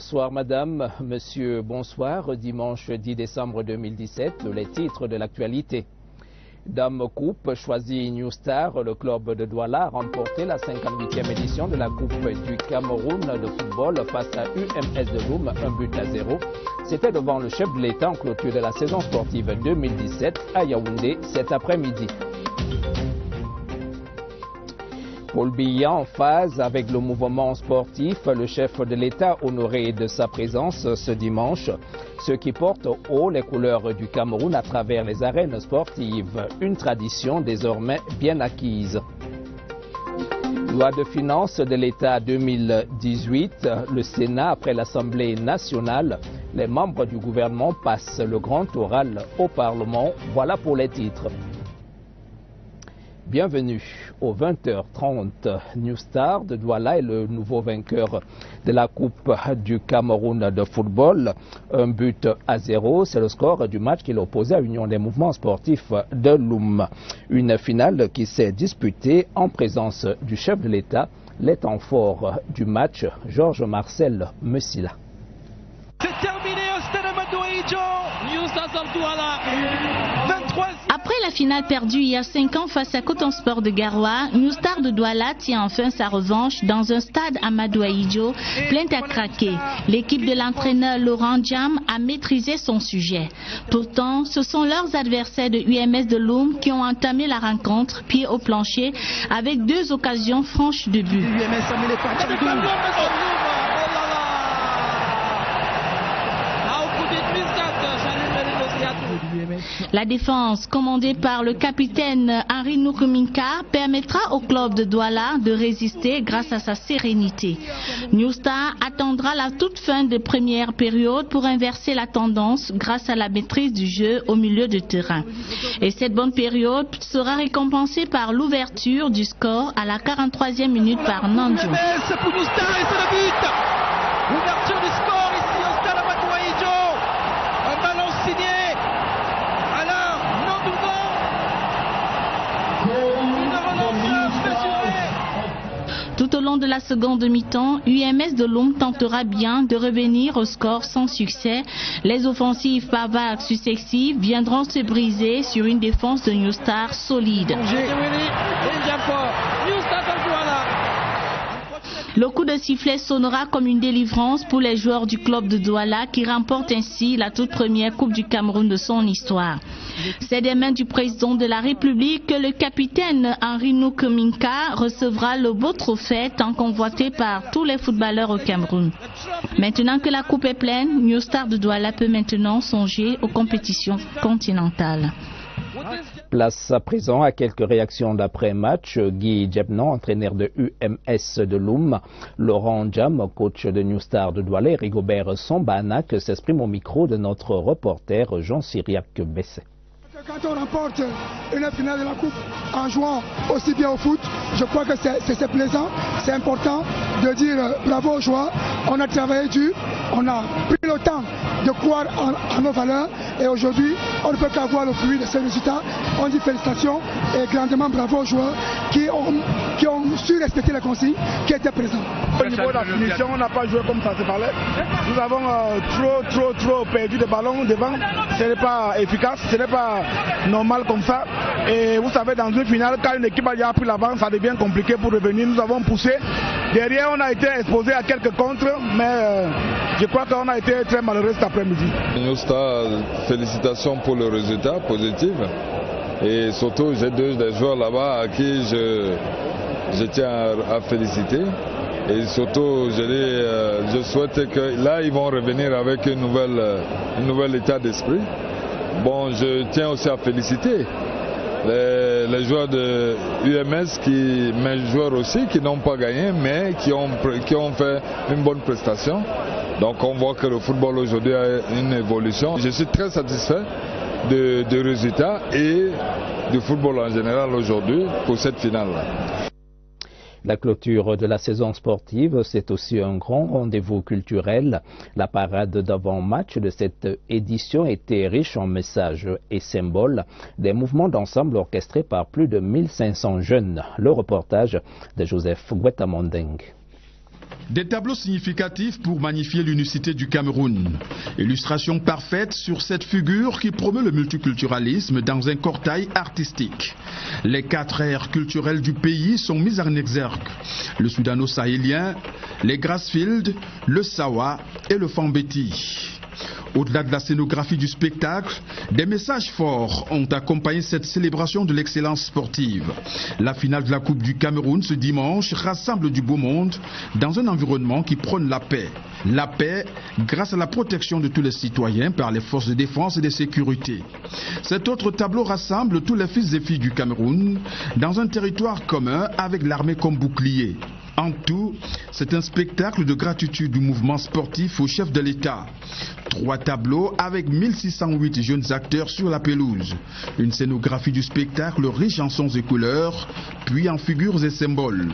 Bonsoir madame, monsieur, bonsoir. Dimanche 10 décembre 2017, les titres de l'actualité. Dame Coupe choisit New Star, le club de Douala a remporté la 58e édition de la Coupe du Cameroun de football face à UMS de Loum, 1-0. C'était devant le chef de l'État en clôture de la saison sportive 2017 à Yaoundé cet après-midi. Paul Biya en phase avec le mouvement sportif, le chef de l'État honoré de sa présence ce dimanche, ce qui porte haut les couleurs du Cameroun à travers les arènes sportives, une tradition désormais bien acquise. Loi de finances de l'État 2018, le Sénat après l'Assemblée nationale, les membres du gouvernement passent le grand oral au Parlement, voilà pour les titres. Bienvenue au 20h30. New Star de Douala est le nouveau vainqueur de la Coupe du Cameroun de football. 1-0, c'est le score du match qui l'opposait à l'Union des mouvements sportifs de Loum. Une finale qui s'est disputée en présence du chef de l'État. Les temps forts du match, Georges Marcel Messila. C'est terminé au stade Amadou Ahidjo. New Star de Douala. 23e. Après la finale perdue il y a 5 ans face à Coton Sport de Garoua, New Star de Douala tient enfin sa revanche dans un stade Amadou Ahidjo plein à craquer. L'équipe de l'entraîneur Laurent Diam a maîtrisé son sujet. Pourtant, ce sont leurs adversaires de UMS de Loum qui ont entamé la rencontre pied au plancher avec 2 occasions franches de but. La défense, commandée par le capitaine Henri Nukuminka, permettra au club de Douala de résister grâce à sa sérénité. New Star attendra la toute fin de première période pour inverser la tendance grâce à la maîtrise du jeu au milieu de terrain. Et cette bonne période sera récompensée par l'ouverture du score à la 43e minute par Nandjo. C'est pour New Star et c'est le but. Ouverture du score ici au stade Amadou Ahidjo. Un ballon signé. Tout au long de la seconde mi-temps, UMS de Loum tentera bien de revenir au score sans succès. Les offensives par vagues successives viendront se briser sur une défense de New Star solide. Le coup de sifflet sonnera comme une délivrance pour les joueurs du club de Douala qui remportent ainsi la toute première Coupe du Cameroun de son histoire. C'est des mains du président de la République que le capitaine Henri Nukuminka recevra le beau trophée tant convoité par tous les footballeurs au Cameroun. Maintenant que la coupe est pleine, New Star de Douala peut maintenant songer aux compétitions continentales. Place à présent à quelques réactions d'après-match. Guy Djebnon, entraîneur de UMS de Loum, Laurent Diam, coach de New Star de Douala, et Rigobert Sombanak s'exprime au micro de notre reporter Jean-Cyriac Besset. Quand on remporte une finale de la Coupe en jouant aussi bien au foot, je crois que c'est plaisant, c'est important de dire bravo aux joueurs. On a travaillé dur, on a pris le temps de croire en nos valeurs et aujourd'hui, on ne peut qu'avoir le fruit de ces résultats. On dit félicitations et grandement bravo aux joueurs qui ont su respecter les consignes qui étaient présentes. Au niveau de la finition, on n'a pas joué comme ça se parlait. Nous avons trop perdu de ballons devant. Ce n'est pas efficace, ce n'est pas normal comme ça. Et vous savez, dans une finale, quand une équipe a déjà pris l'avance, ça devient compliqué pour revenir. Nous avons poussé. Derrière, on a été exposé à quelques contres, mais je crois qu'on a été très malheureux cet après-midi. New Star, félicitations pour le résultat positif. Et surtout, j'ai 2 des joueurs là-bas à qui je tiens à féliciter. Et surtout, je souhaite que là, ils vont revenir avec un nouvel état d'esprit. Bon, je tiens aussi à féliciter les joueurs de UMS, mes joueurs aussi, qui n'ont pas gagné, mais qui ont fait une bonne prestation. Donc on voit que le football aujourd'hui a une évolution. Je suis très satisfait des résultats et du football en général aujourd'hui pour cette finale-là. La clôture de la saison sportive, c'est aussi un grand rendez-vous culturel. La parade d'avant-match de cette édition était riche en messages et symboles, des mouvements d'ensemble orchestrés par plus de 1500 jeunes. Le reportage de Joseph Guetamondeng. Des tableaux significatifs pour magnifier l'unicité du Cameroun. Illustration parfaite sur cette figure qui promeut le multiculturalisme dans un cortège artistique. Les 4 aires culturelles du pays sont mises en exergue. Le sudano-sahélien, les Grassfield, le Sawa et le Fambeti. Au-delà de la scénographie du spectacle, des messages forts ont accompagné cette célébration de l'excellence sportive. La finale de la Coupe du Cameroun ce dimanche rassemble du beau monde dans un environnement qui prône la paix. La paix grâce à la protection de tous les citoyens par les forces de défense et de sécurité. Cet autre tableau rassemble tous les fils et filles du Cameroun dans un territoire commun avec l'armée comme bouclier. En tout, c'est un spectacle de gratitude du mouvement sportif au chef de l'État. 3 tableaux avec 1608 jeunes acteurs sur la pelouse. Une scénographie du spectacle riche en sons et couleurs, puis en figures et symboles.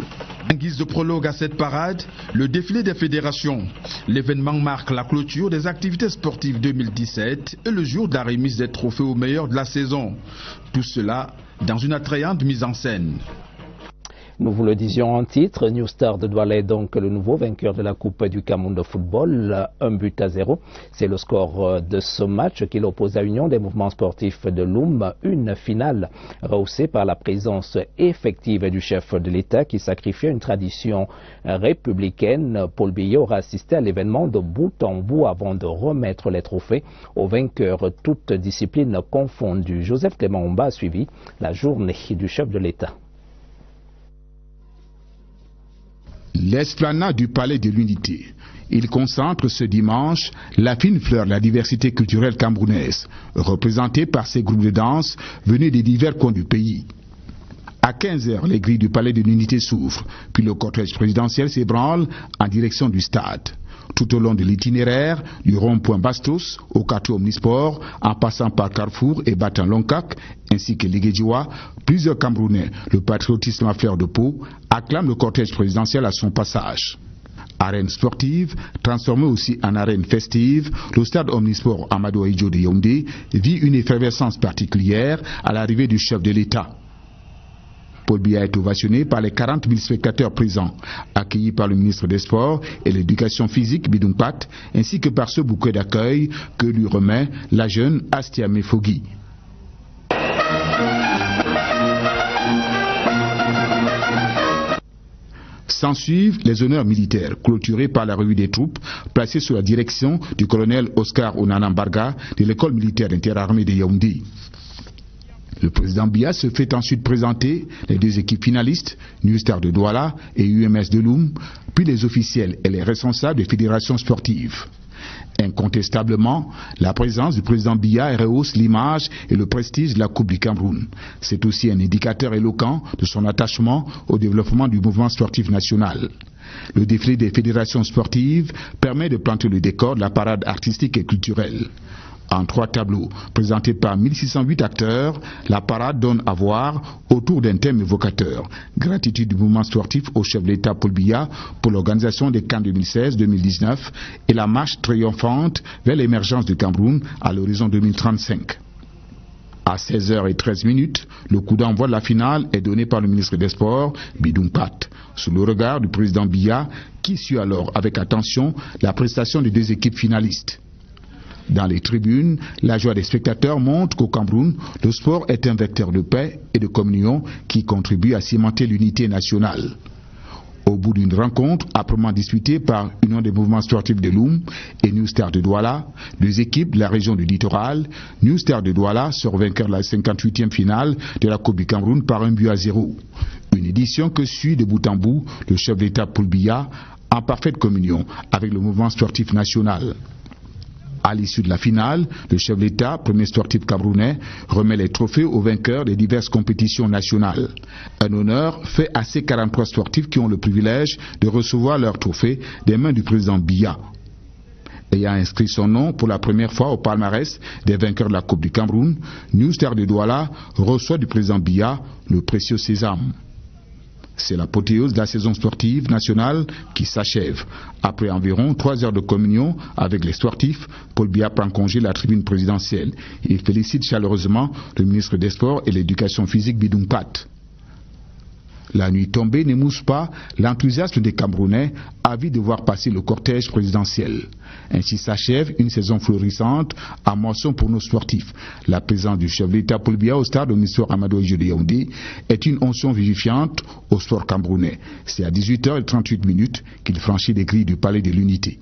En guise de prologue à cette parade, le défilé des fédérations. L'événement marque la clôture des activités sportives 2017 et le jour de la remise des trophées aux meilleurs de la saison. Tout cela dans une attrayante mise en scène. Nous vous le disions en titre, New Star de Douala est donc le nouveau vainqueur de la Coupe du Cameroun de football, 1-0. C'est le score de ce match qui l'oppose à Union des mouvements sportifs de Loum, une finale rehaussée par la présence effective du chef de l'État qui sacrifiait une tradition républicaine. Paul Biya aura assisté à l'événement de bout en bout avant de remettre les trophées aux vainqueurs, toutes disciplines confondues. Joseph Clément Omba a suivi la journée du chef de l'État. L'esplanade du Palais de l'Unité. Il concentre ce dimanche la fine fleur de la diversité culturelle camerounaise, représentée par ces groupes de danse venus des divers coins du pays. À 15h, les grilles du Palais de l'Unité s'ouvrent, puis le cortège présidentiel s'ébranle en direction du stade. Tout au long de l'itinéraire, du rond-point Bastos au quartier Omnisport, en passant par Carrefour et Batan-Lonkak, ainsi que Liguedjiwa, plusieurs Camerounais, le patriotisme à fleur de peau, acclament le cortège présidentiel à son passage. Arène sportive, transformée aussi en arène festive, le stade Omnisport Amadou Ahidjo de Yaoundé vit une effervescence particulière à l'arrivée du chef de l'État. Paul Biya est ovationné par les 40 000 spectateurs présents, accueillis par le ministre des Sports et de l'Éducation physique Bidung Pat, ainsi que par ce bouquet d'accueil que lui remet la jeune Astiame Fogui. S'ensuivent les honneurs militaires, clôturés par la revue des troupes, placée sous la direction du colonel Oscar Onanambarga de l'école militaire interarmée de Yaoundé. Le président Biya se fait ensuite présenter les 2 équipes finalistes, New Star de Douala et UMS de Loum, puis les officiels et les responsables des fédérations sportives. Incontestablement, la présence du président Biya rehausse l'image et le prestige de la Coupe du Cameroun. C'est aussi un indicateur éloquent de son attachement au développement du mouvement sportif national. Le défilé des fédérations sportives permet de planter le décor de la parade artistique et culturelle. En 3 tableaux, présentés par 1608 acteurs, la parade donne à voir autour d'un thème évocateur. Gratitude du mouvement sportif au chef de l'État Paul Biya pour l'organisation des CAN 2016-2019 et la marche triomphante vers l'émergence du Cameroun à l'horizon 2035. À 16h13, le coup d'envoi de la finale est donné par le ministre des Sports, Bidung Pat, sous le regard du président Biya qui suit alors avec attention la prestation des 2 équipes finalistes. Dans les tribunes, la joie des spectateurs montre qu'au Cameroun, le sport est un vecteur de paix et de communion qui contribue à cimenter l'unité nationale. Au bout d'une rencontre âprement disputée par Union des mouvements sportifs de Loum et New Star de Douala, 2 équipes de la région du littoral, New Star de Douala sort vainqueur de la 58e finale de la Coupe du Cameroun par 1-0. Une édition que suit de bout en bout le chef d'État Paul Biya en parfaite communion avec le mouvement sportif national. À l'issue de la finale, le chef d'État, premier sportif camerounais, remet les trophées aux vainqueurs des diverses compétitions nationales. Un honneur fait à ces 43 sportifs qui ont le privilège de recevoir leurs trophées des mains du président Biya. Ayant inscrit son nom pour la première fois au palmarès des vainqueurs de la Coupe du Cameroun, New Star de Douala reçoit du président Biya le précieux sésame. C'est l'apothéose de la saison sportive nationale qui s'achève. Après environ 3 heures de communion avec les sportifs, Paul Biya prend congé de la tribune présidentielle. Il félicite chaleureusement le ministre des Sports et de l'Éducation physique Bidung Pat. La nuit tombée n'émousse pas l'enthousiasme des Camerounais avides de voir passer le cortège présidentiel. Ainsi s'achève une saison florissante à Moisson pour nos sportifs. La présence du chef d'État Paul Biya au stade Ministre Amadou Ahidjo de Yaoundé est une onction vivifiante au sport camerounais. C'est à 18h38 qu'il franchit les grilles du Palais de l'Unité.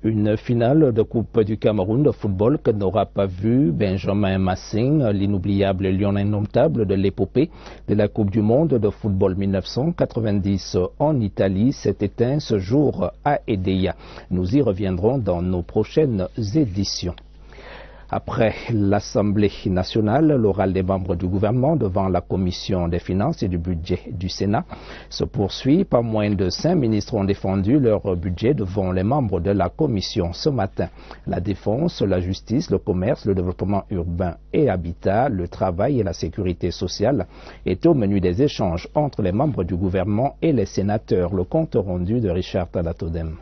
Une finale de Coupe du Cameroun de football que n'aura pas vu Benjamin Massing, l'inoubliable lion indomptable de l'épopée de la Coupe du Monde de football 1990 en Italie, s'est éteint ce jour à Edea. Nous y reviendrons dans nos prochaines éditions. Après l'Assemblée nationale, l'oral des membres du gouvernement devant la Commission des finances et du budget du Sénat se poursuit. Pas moins de 5 ministres ont défendu leur budget devant les membres de la Commission ce matin. La défense, la justice, le commerce, le développement urbain et habitat, le travail et la sécurité sociale étaient au menu des échanges entre les membres du gouvernement et les sénateurs. Le compte rendu de Richard Talatodem.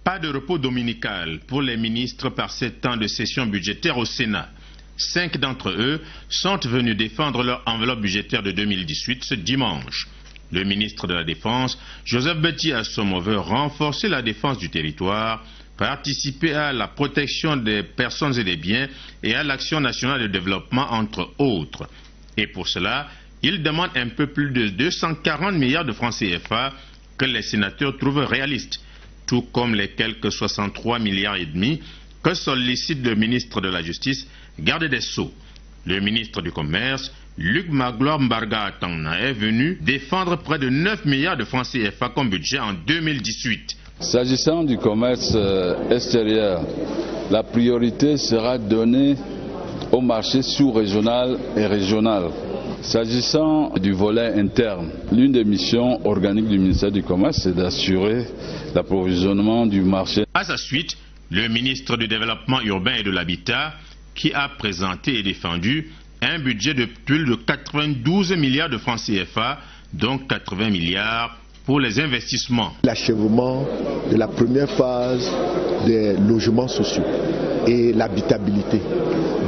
Pas de repos dominical pour les ministres par ces temps de session budgétaire au Sénat. 5 d'entre eux sont venus défendre leur enveloppe budgétaire de 2018 ce dimanche. Le ministre de la Défense, Joseph Betty Assomo, veut renforcer la défense du territoire, participer à la protection des personnes et des biens et à l'action nationale de développement, entre autres. Et pour cela, il demande un peu plus de 240 milliards de francs CFA que les sénateurs trouvent réalistes, tout comme les quelques 63 milliards et demi que sollicite le ministre de la Justice, garde des Sceaux. Le ministre du Commerce, Luc Magloire Mbarga Atangna, est venu défendre près de 9 milliards de francs CFA comme budget en 2018. S'agissant du commerce extérieur, la priorité sera donnée au marché sous-régional et régional. S'agissant du volet interne, l'une des missions organiques du ministère du Commerce, c'est d'assurer l'approvisionnement du marché. À sa suite, le ministre du Développement urbain et de l'Habitat, qui a présenté et défendu un budget de plus de 92 milliards de francs CFA, dont 80 milliards pour les investissements. L'achèvement de la première phase des logements sociaux et l'habitabilité.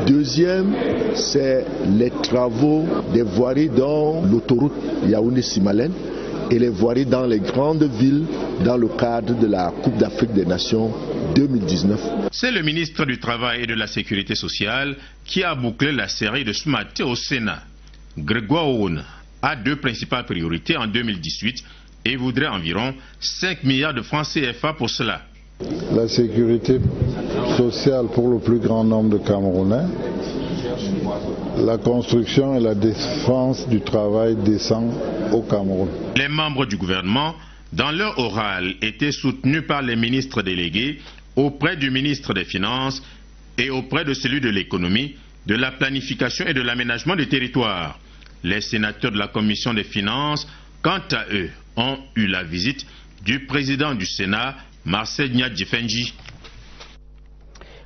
Deuxième, c'est les travaux des voiries dans l'autoroute Yaoundé-Simalène et les voiries dans les grandes villes dans le cadre de la Coupe d'Afrique des Nations 2019. C'est le ministre du Travail et de la Sécurité sociale qui a bouclé la série de ce matin au Sénat. Grégoire Ouna a 2 principales priorités en 2018 et voudrait environ 5 milliards de francs CFA pour cela. La sécurité sociale pour le plus grand nombre de Camerounais, la construction et la défense du travail décent au Cameroun. Les membres du gouvernement, dans leur oral, étaient soutenus par les ministres délégués auprès du ministre des Finances et auprès de celui de l'économie, de la planification et de l'aménagement du territoire. Les sénateurs de la Commission des Finances, quant à eux, ont eu la visite du président du Sénat, Marcel Nyadjifenji.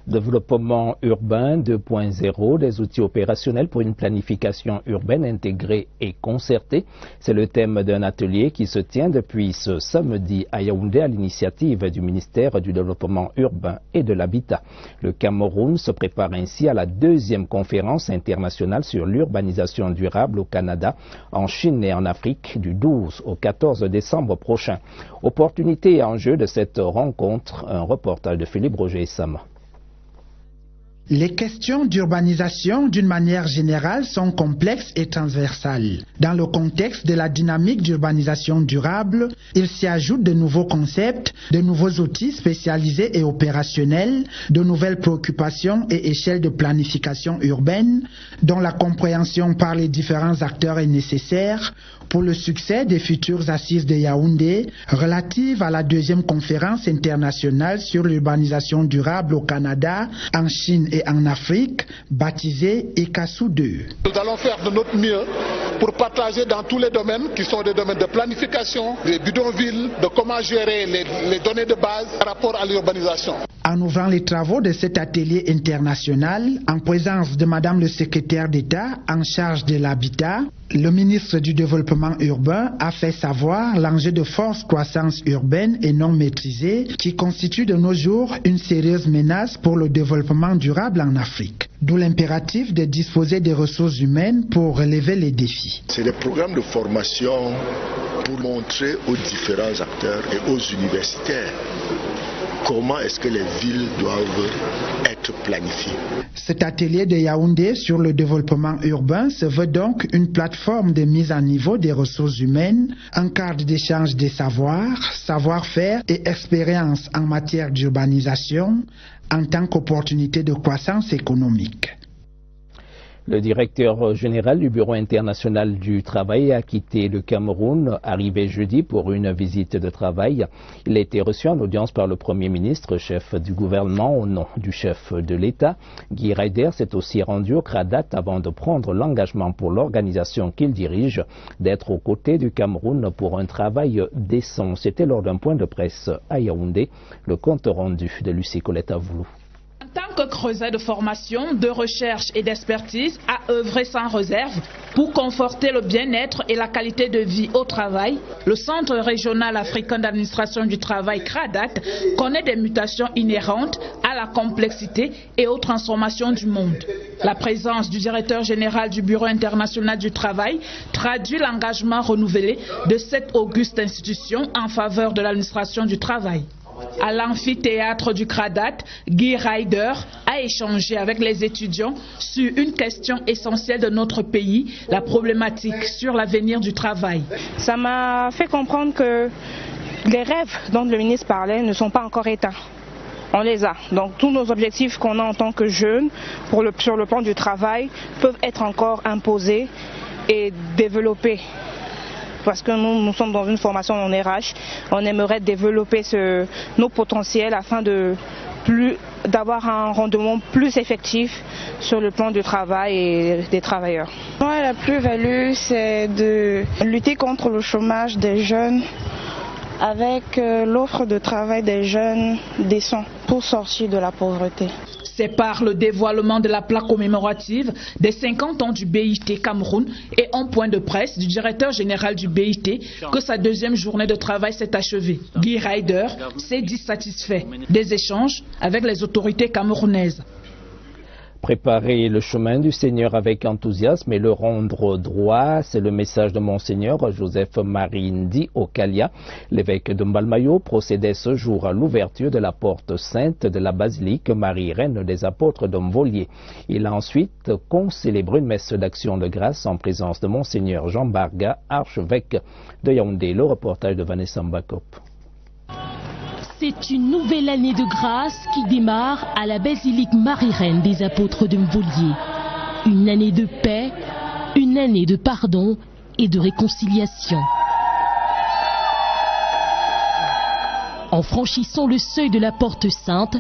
Développement urbain 2.0, des outils opérationnels pour une planification urbaine intégrée et concertée. C'est le thème d'un atelier qui se tient depuis ce samedi à Yaoundé à l'initiative du ministère du Développement urbain et de l'Habitat. Le Cameroun se prépare ainsi à la 2e conférence internationale sur l'urbanisation durable au Canada, en Chine et en Afrique du 12 au 14 décembre prochain. Opportunité et enjeu de cette rencontre, un reportage de Philippe Roger Sama. Les questions d'urbanisation, d'une manière générale, sont complexes et transversales. Dans le contexte de la dynamique d'urbanisation durable, il s'y ajoute de nouveaux concepts, de nouveaux outils spécialisés et opérationnels, de nouvelles préoccupations et échelles de planification urbaine, dont la compréhension par les différents acteurs est nécessaire pour le succès des futures assises de Yaoundé relatives à la 2e conférence internationale sur l'urbanisation durable au Canada, en Chine et en Afrique, baptisée ECASU 2. Nous allons faire de notre mieux pour partager dans tous les domaines qui sont des domaines de planification, des bidonvilles, de comment gérer les données de base par rapport à l'urbanisation. En ouvrant les travaux de cet atelier international, en présence de Madame le secrétaire d'État en charge de l'habitat, le ministre du Développement urbain a fait savoir l'enjeu de forte croissance urbaine et non maîtrisée qui constitue de nos jours une sérieuse menace pour le développement durable en Afrique. D'où l'impératif de disposer des ressources humaines pour relever les défis. C'est des programmes de formation pour montrer aux différents acteurs et aux universitaires comment est-ce que les villes doivent être planifiées. Cet atelier de Yaoundé sur le développement urbain se veut donc une plateforme de mise à niveau des ressources humaines, un cadre d'échange des savoirs, savoir-faire et expériences en matière d'urbanisation en tant qu'opportunité de croissance économique. Le directeur général du Bureau international du travail a quitté le Cameroun, arrivé jeudi pour une visite de travail. Il a été reçu en audience par le Premier ministre, chef du gouvernement au nom du chef de l'État. Guy Ryder s'est aussi rendu au CRADAT avant de prendre l'engagement pour l'organisation qu'il dirige d'être aux côtés du Cameroun pour un travail décent. C'était lors d'un point de presse à Yaoundé. Le compte rendu de Lucie Colette Avoulou. En tant que creuset de formation, de recherche et d'expertise, a œuvré sans réserve pour conforter le bien-être et la qualité de vie au travail. Le Centre régional africain d'administration du travail, CRADAT, connaît des mutations inhérentes à la complexité et aux transformations du monde. La présence du directeur général du Bureau international du travail traduit l'engagement renouvelé de cette auguste institution en faveur de l'administration du travail. À l'amphithéâtre du CRADAT, Guy Ryder a échangé avec les étudiants sur une question essentielle de notre pays, la problématique sur l'avenir du travail. Ça m'a fait comprendre que les rêves dont le ministre parlait ne sont pas encore éteints. On les a. Donc tous nos objectifs qu'on a en tant que jeunes sur le plan du travail peuvent être encore imposés et développés. Parce que nous sommes dans une formation en RH, on aimerait développer nos potentiels afin d'avoir un rendement plus effectif sur le plan du travail et des travailleurs. Moi, la plus-value, c'est de lutter contre le chômage des jeunes avec l'offre de travail des jeunes décents pour sortir de la pauvreté. C'est par le dévoilement de la plaque commémorative des 50 ans du BIT Cameroun et en point de presse du directeur général du BIT que sa deuxième journée de travail s'est achevée. Guy Ryder s'est dit satisfait des échanges avec les autorités camerounaises. Préparer le chemin du Seigneur avec enthousiasme et le rendre droit, c'est le message de Monseigneur Joseph-Marie Ndi Okalia. L'évêque de Mbalmayo procédait ce jour à l'ouverture de la porte sainte de la basilique Marie-Reine des Apôtres de Mvolié. Il a ensuite concélébré une messe d'action de grâce en présence de Monseigneur Jean Barga, archevêque de Yaoundé. Le reportage de Vanessa Mbakop. C'est une nouvelle année de grâce qui démarre à la basilique Marie-Reine des Apôtres de Mvolié. Une année de paix, une année de pardon et de réconciliation. En franchissant le seuil de la porte sainte,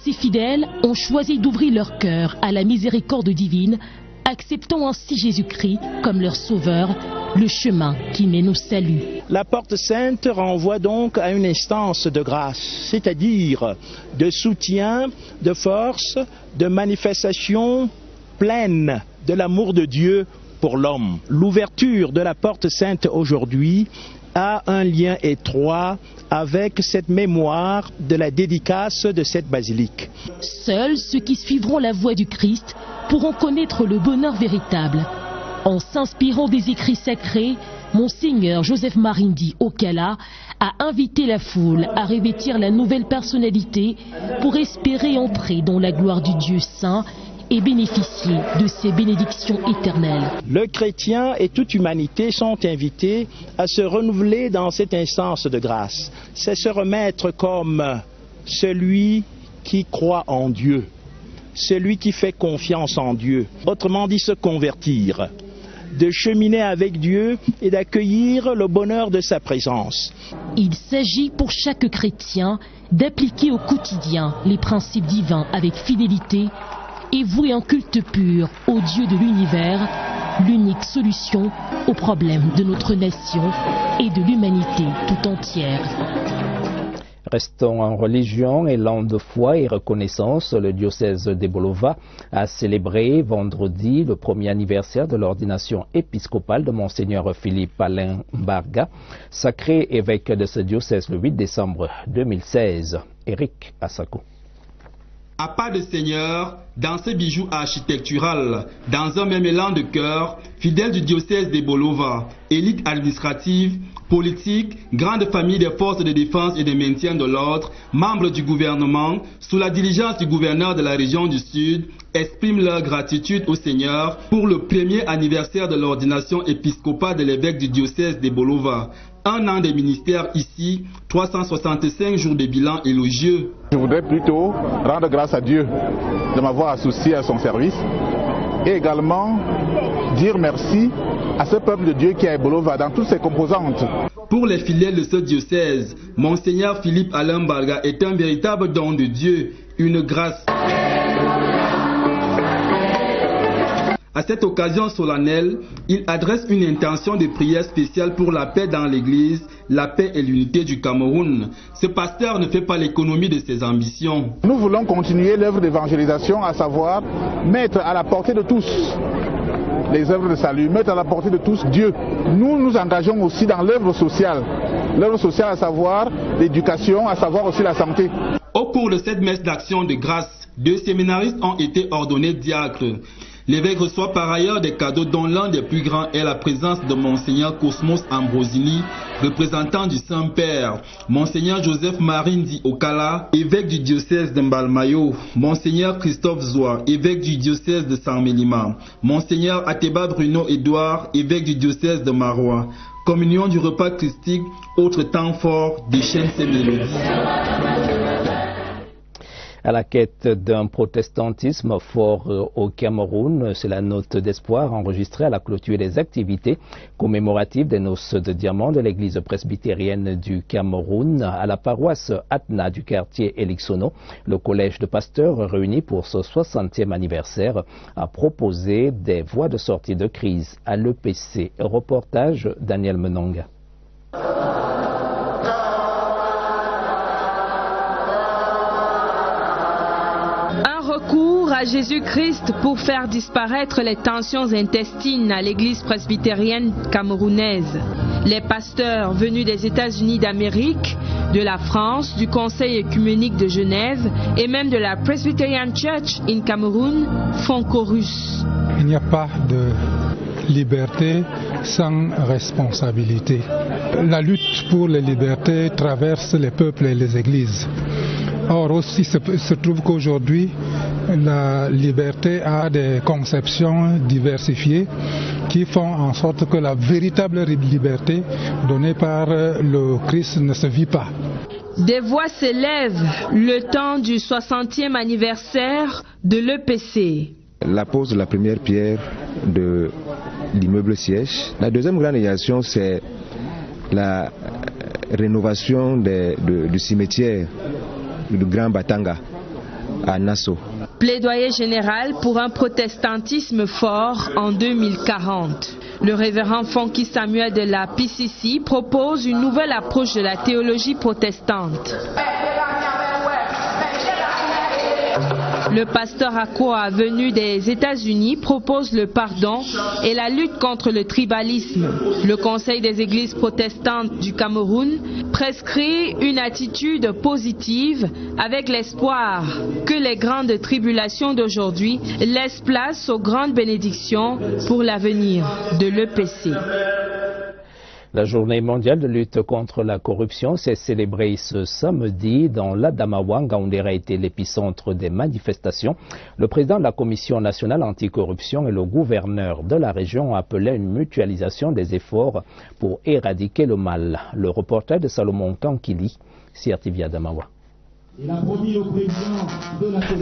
ces fidèles ont choisi d'ouvrir leur cœur à la miséricorde divine, acceptant ainsi Jésus-Christ comme leur sauveur, le chemin qui mène au salut. La porte sainte renvoie donc à une instance de grâce, c'est-à-dire de soutien, de force, de manifestation pleine de l'amour de Dieu pour l'homme. L'ouverture de la porte sainte aujourd'hui a un lien étroit avec cette mémoire de la dédicace de cette basilique. Seuls ceux qui suivront la voie du Christ pourront connaître le bonheur véritable. En s'inspirant des écrits sacrés, Monseigneur Joseph-Marie Ndi Okala a invité la foule à revêtir la nouvelle personnalité pour espérer entrer dans la gloire du Dieu saint et bénéficier de ses bénédictions éternelles. Le chrétien et toute humanité sont invités à se renouveler dans cette instance de grâce. C'est se remettre comme celui qui croit en Dieu, celui qui fait confiance en Dieu, autrement dit se convertir, de cheminer avec Dieu et d'accueillir le bonheur de sa présence. Il s'agit pour chaque chrétien d'appliquer au quotidien les principes divins avec fidélité et vouer un culte pur au Dieu de l'univers, l'unique solution aux problèmes de notre nation et de l'humanité tout entière. Restons en religion, élan de foi et reconnaissance. Le diocèse de Bolova a célébré vendredi le premier anniversaire de l'ordination épiscopale de Monseigneur Philippe Alain Mbarga, sacré évêque de ce diocèse le 8 décembre 2016. Eric Asako. À pas de seigneur, dans ces bijoux architecturaux, dans un même élan de cœur, fidèles du diocèse de Bolova, élite administrative, politique, grande famille des forces de défense et de maintien de l'ordre, membres du gouvernement, sous la diligence du gouverneur de la région du Sud, expriment leur gratitude au Seigneur pour le premier anniversaire de l'ordination épiscopale de l'évêque du diocèse de Bolova. Un an de ministère ici, 365 jours de bilan élogieux. Je voudrais plutôt rendre grâce à Dieu de m'avoir associé à son service et également dire merci à ce peuple de Dieu qui est à Bolova dans toutes ses composantes. Pour les fidèles de ce diocèse, Monseigneur Philippe Alain Mbarga est un véritable don de Dieu, une grâce. À cette occasion solennelle, il adresse une intention de prière spéciale pour la paix dans l'Église, la paix et l'unité du Cameroun. Ce pasteur ne fait pas l'économie de ses ambitions. Nous voulons continuer l'œuvre d'évangélisation, à savoir mettre à la portée de tous les œuvres de salut, mettre à la portée de tous Dieu. Nous nous engageons aussi dans l'œuvre sociale à savoir l'éducation, à savoir aussi la santé. Au cours de cette messe d'action de grâce, 2 séminaristes ont été ordonnés diacres. L'évêque reçoit par ailleurs des cadeaux dont l'un des plus grands est la présence de Monseigneur Cosmos Ambrosini, représentant du Saint-Père, Monseigneur Joseph Marindi Okala, évêque du diocèse de Mbalmayo, Monseigneur Christophe Zoua, évêque du diocèse de Saint-Mélima, Monseigneur Ateba Bruno Edouard, évêque du diocèse de Marois. Communion du repas christique, autre temps fort, déchaîne ses mélodies. À la quête d'un protestantisme fort au Cameroun, c'est la note d'espoir enregistrée à la clôture des activités commémoratives des noces de diamant de l'église presbytérienne du Cameroun à la paroisse Atna du quartier Elixono. Le collège de pasteurs réuni pour ce 60e anniversaire a proposé des voies de sortie de crise à l'EPC. Reportage Daniel Menonga. Recours à Jésus-Christ pour faire disparaître les tensions intestines à l'église presbytérienne camerounaise. Les pasteurs venus des États-Unis d'Amérique, de la France, du Conseil œcuménique de Genève et même de la Presbyterian Church in Cameroun font chorus. Il n'y a pas de liberté sans responsabilité. La lutte pour les libertés traverse les peuples et les églises. Or aussi se trouve qu'aujourd'hui, la liberté a des conceptions diversifiées qui font en sorte que la véritable liberté donnée par le Christ ne se vit pas. Des voix s'élèvent le temps du 60e anniversaire de l'EPC. La pose de la première pierre de l'immeuble siège. La deuxième grande innovation, c'est la rénovation du cimetière du Grand Batanga à Nassau. Plaidoyer général pour un protestantisme fort en 2040. Le révérend Fonky Samuel de la PCC propose une nouvelle approche de la théologie protestante. Le pasteur Akwa venu des États-Unis propose le pardon et la lutte contre le tribalisme. Le Conseil des églises protestantes du Cameroun prescrit une attitude positive avec l'espoir que les grandes tribulations d'aujourd'hui laissent place aux grandes bénédictions pour l'avenir de l'EPC. La journée mondiale de lutte contre la corruption s'est célébrée ce samedi dans l'Adamawa. Ngaoundéré a été l'épicentre des manifestations. Le président de la Commission nationale anticorruption et le gouverneur de la région ont appelé à une mutualisation des efforts pour éradiquer le mal. Le reportage de Salomon Kankili, CRTV Adamawa.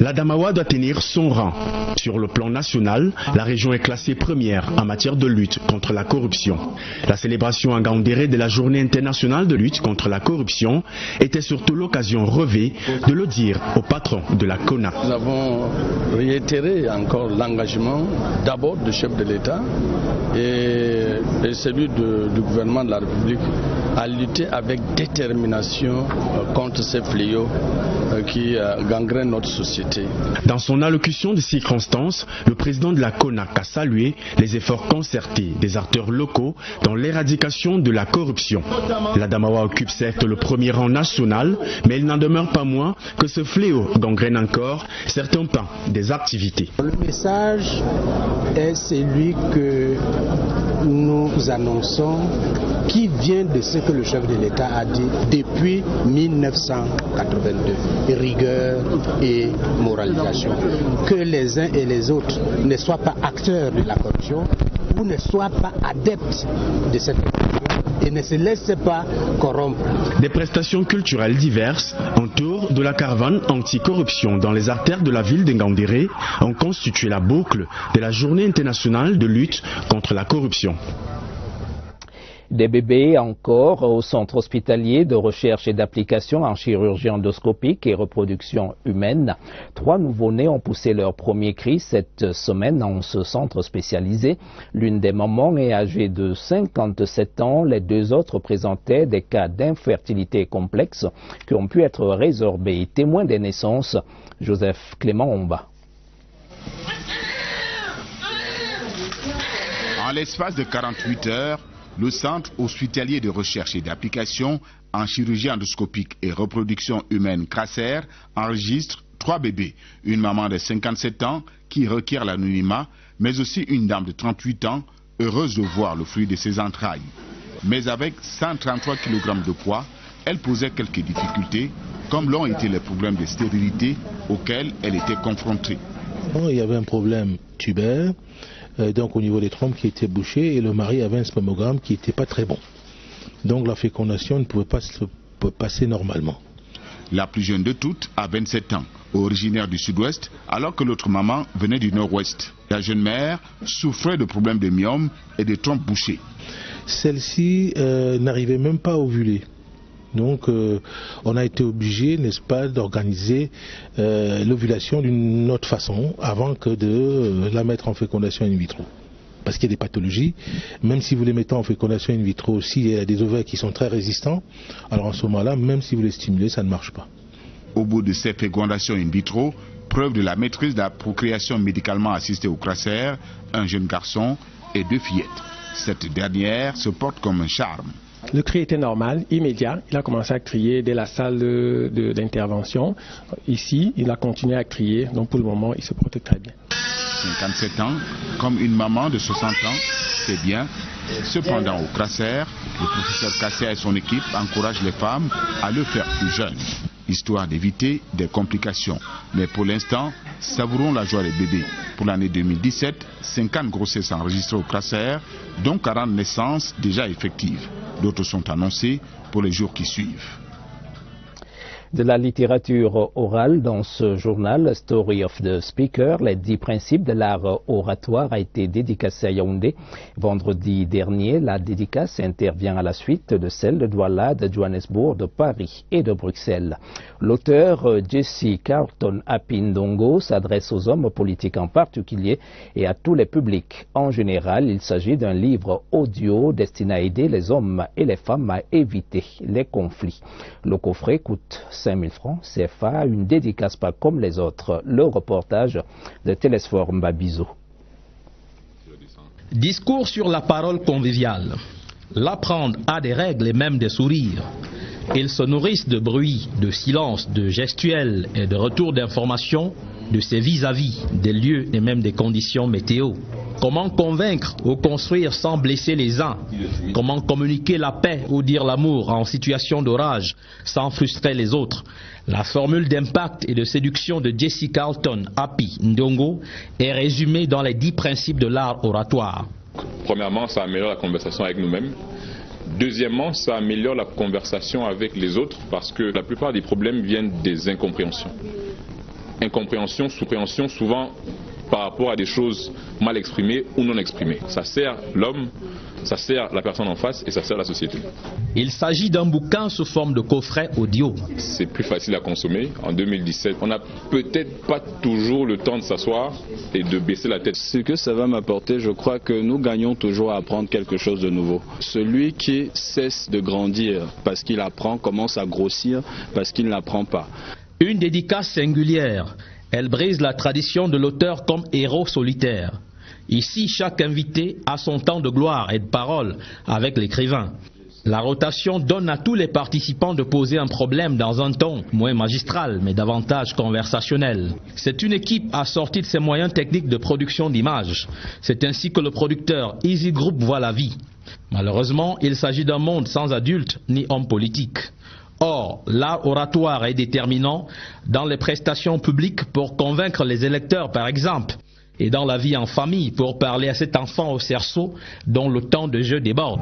L'Adamawa doit tenir son rang. Sur le plan national, la région est classée première en matière de lutte contre la corruption. La célébration à Ngaoundéré de la Journée internationale de lutte contre la corruption était surtout l'occasion rêvée de le dire au patron de la CONA. Nous avons réitéré encore l'engagement d'abord du chef de l'État et celui du gouvernement de la République à lutter avec détermination contre ces fléaux qui gangrènent notre société. Dans son allocution de circonstance, le président de la CONAC a salué les efforts concertés des acteurs locaux dans l'éradication de la corruption. L'Adamawa occupe certes le premier rang national, mais il n'en demeure pas moins que ce fléau gangrène encore certains pans des activités. Le message est celui que nous annonçons, qui vient de ce que le chef de l'État a dit depuis 1982, rigueur et moralisation. Que les uns et les autres ne soient pas acteurs de la corruption ou ne soient pas adeptes de cette corruption et ne se laissent pas corrompre. Des prestations culturelles diverses autour de la caravane anti-corruption dans les artères de la ville de Ngaoundéré ont constitué la boucle de la Journée internationale de lutte contre la corruption. Des bébés encore au centre hospitalier de recherche et d'application en chirurgie endoscopique et reproduction humaine. 3 nouveau-nés ont poussé leur premier cri cette semaine dans ce centre spécialisé. L'une des mamans est âgée de 57 ans. Les 2 autres présentaient des cas d'infertilité complexe qui ont pu être résorbés. Témoin des naissances, Joseph Clément Omba. En l'espace de 48 heures, le centre hospitalier de recherche et d'application en chirurgie endoscopique et reproduction humaine CRASER enregistre 3 bébés. Une maman de 57 ans qui requiert l'anonymat, mais aussi une dame de 38 ans heureuse de voir le fruit de ses entrailles. Mais avec 133 kg de poids, elle posait quelques difficultés, comme l'ont été les problèmes de stérilité auxquels elle était confrontée. Il y avait un problème tubaire. Donc au niveau des trompes qui étaient bouchées, et le mari avait un spermogramme qui n'était pas très bon. Donc la fécondation ne pouvait pas se passer normalement. La plus jeune de toutes a 27 ans, originaire du sud-ouest, alors que l'autre maman venait du nord-ouest. La jeune mère souffrait de problèmes de myome et de trompes bouchées. Celle-ci n'arrivait même pas à ovuler. Donc on a été obligé, n'est-ce pas, d'organiser l'ovulation d'une autre façon avant que de la mettre en fécondation in vitro. Parce qu'il y a des pathologies, même si vous les mettez en fécondation in vitro, s'il y a des ovaires qui sont très résistants, alors en ce moment-là, même si vous les stimulez, ça ne marche pas. Au bout de ces fécondations in vitro, preuve de la maîtrise de la procréation médicalement assistée au CRASER, un jeune garçon et 2 fillettes. Cette dernière se porte comme un charme. Le cri était normal, immédiat. Il a commencé à crier dès la salle d'intervention. Ici, il a continué à crier. Donc pour le moment, il se porte très bien. 57 ans, comme une maman de 60 ans, c'est bien. Cependant, au CRASER, le professeur Kassé et son équipe encouragent les femmes à le faire plus jeune, histoire d'éviter des complications. Mais pour l'instant, savourons la joie des bébés. Pour l'année 2017, 50 grossesses enregistrées au CRASER, dont 40 naissances déjà effectives. D'autres sont annoncées pour les jours qui suivent. De la littérature orale dans ce journal, Story of the Speaker, les 10 principes de l'art oratoire a été dédicacé à Yaoundé. Vendredi dernier, la dédicace intervient à la suite de celle de Douala, de Johannesburg, de Paris et de Bruxelles. L'auteur Jesse Carlton Apindongo s'adresse aux hommes politiques en particulier et à tous les publics. En général, il s'agit d'un livre audio destiné à aider les hommes et les femmes à éviter les conflits. Le coffret coûte 5 000 francs CFA, une dédicace pas comme les autres. Le reportage de Télésphore Mbabizo. Discours sur la parole conviviale. L'apprendre a des règles et même des sourires. Ils se nourrissent de bruit, de silence, de gestuels et de retours d'informations de ses vis-à-vis, des lieux et même des conditions météo. Comment convaincre ou construire sans blesser les uns? Comment communiquer la paix ou dire l'amour en situation d'orage sans frustrer les autres? La formule d'impact et de séduction de Jesse Carlton Apindongo est résumée dans les 10 principes de l'art oratoire. Premièrement, ça améliore la conversation avec nous-mêmes. Deuxièmement, ça améliore la conversation avec les autres parce que la plupart des problèmes viennent des incompréhensions. Incompréhension, sous-compréhension, souvent par rapport à des choses mal exprimées ou non exprimées. Ça sert l'homme, ça sert la personne en face et ça sert la société. Il s'agit d'un bouquin sous forme de coffret audio. C'est plus facile à consommer. En 2017, on n'a peut-être pas toujours le temps de s'asseoir et de baisser la tête. Ce que ça va m'apporter, je crois que nous gagnons toujours à apprendre quelque chose de nouveau. Celui qui cesse de grandir parce qu'il apprend commence à grossir parce qu'il n'apprend pas. Une dédicace singulière. Elle brise la tradition de l'auteur comme héros solitaire. Ici, chaque invité a son temps de gloire et de parole avec l'écrivain. La rotation donne à tous les participants de poser un problème dans un ton moins magistral, mais davantage conversationnel. C'est une équipe assortie de ses moyens techniques de production d'images. C'est ainsi que le producteur Easy Group voit la vie. Malheureusement, il s'agit d'un monde sans adultes ni hommes politiques. Or, l'art oratoire est déterminant dans les prestations publiques pour convaincre les électeurs, par exemple, et dans la vie en famille pour parler à cet enfant au cerceau dont le temps de jeu déborde.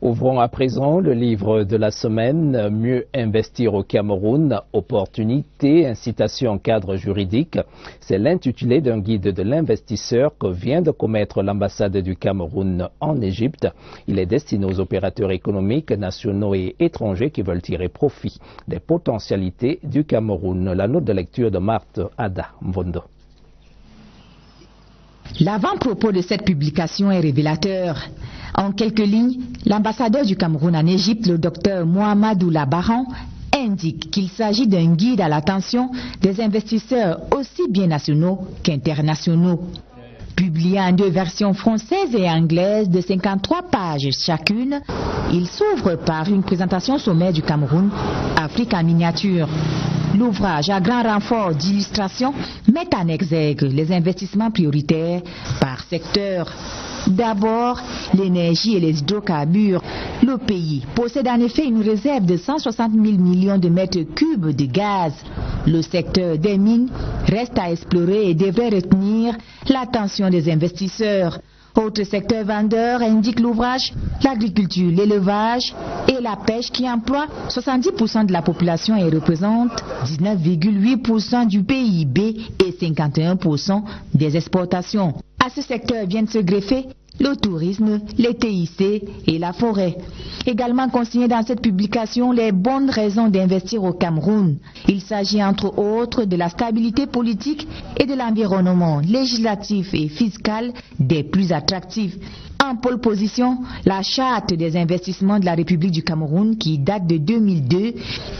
Ouvrons à présent le livre de la semaine, Mieux investir au Cameroun, opportunités, incitations, cadre juridique. C'est l'intitulé d'un guide de l'investisseur que vient de commettre l'ambassade du Cameroun en Égypte. Il est destiné aux opérateurs économiques nationaux et étrangers qui veulent tirer profit des potentialités du Cameroun. La note de lecture de Marthe Ada Mvondo. L'avant-propos de cette publication est révélateur. En quelques lignes, l'ambassadeur du Cameroun en Égypte, le docteur Mohamedou Labaran, indique qu'il s'agit d'un guide à l'attention des investisseurs aussi bien nationaux qu'internationaux. Publié en 2 versions françaises et anglaises de 53 pages chacune, il s'ouvre par une présentation sommaire du Cameroun, Afrique en miniature. L'ouvrage, à grand renfort d'illustrations, met en exergue les investissements prioritaires par secteur. D'abord, l'énergie et les hydrocarbures. Le pays possède en effet une réserve de 160 000 millions de mètres cubes de gaz. Le secteur des mines reste à explorer et devrait retenir l'attention des investisseurs. Autre secteur vendeur, indique l'ouvrage, l'agriculture, l'élevage et la pêche qui emploient 70% de la population et représentent 19,8% du PIB et 51% des exportations. À ce secteur viennent se greffer le tourisme, les TIC et la forêt. Également consigné dans cette publication les bonnes raisons d'investir au Cameroun. Il s'agit entre autres de la stabilité politique et de l'environnement législatif et fiscal des plus attractifs. En pole position, la charte des investissements de la République du Cameroun qui date de 2002.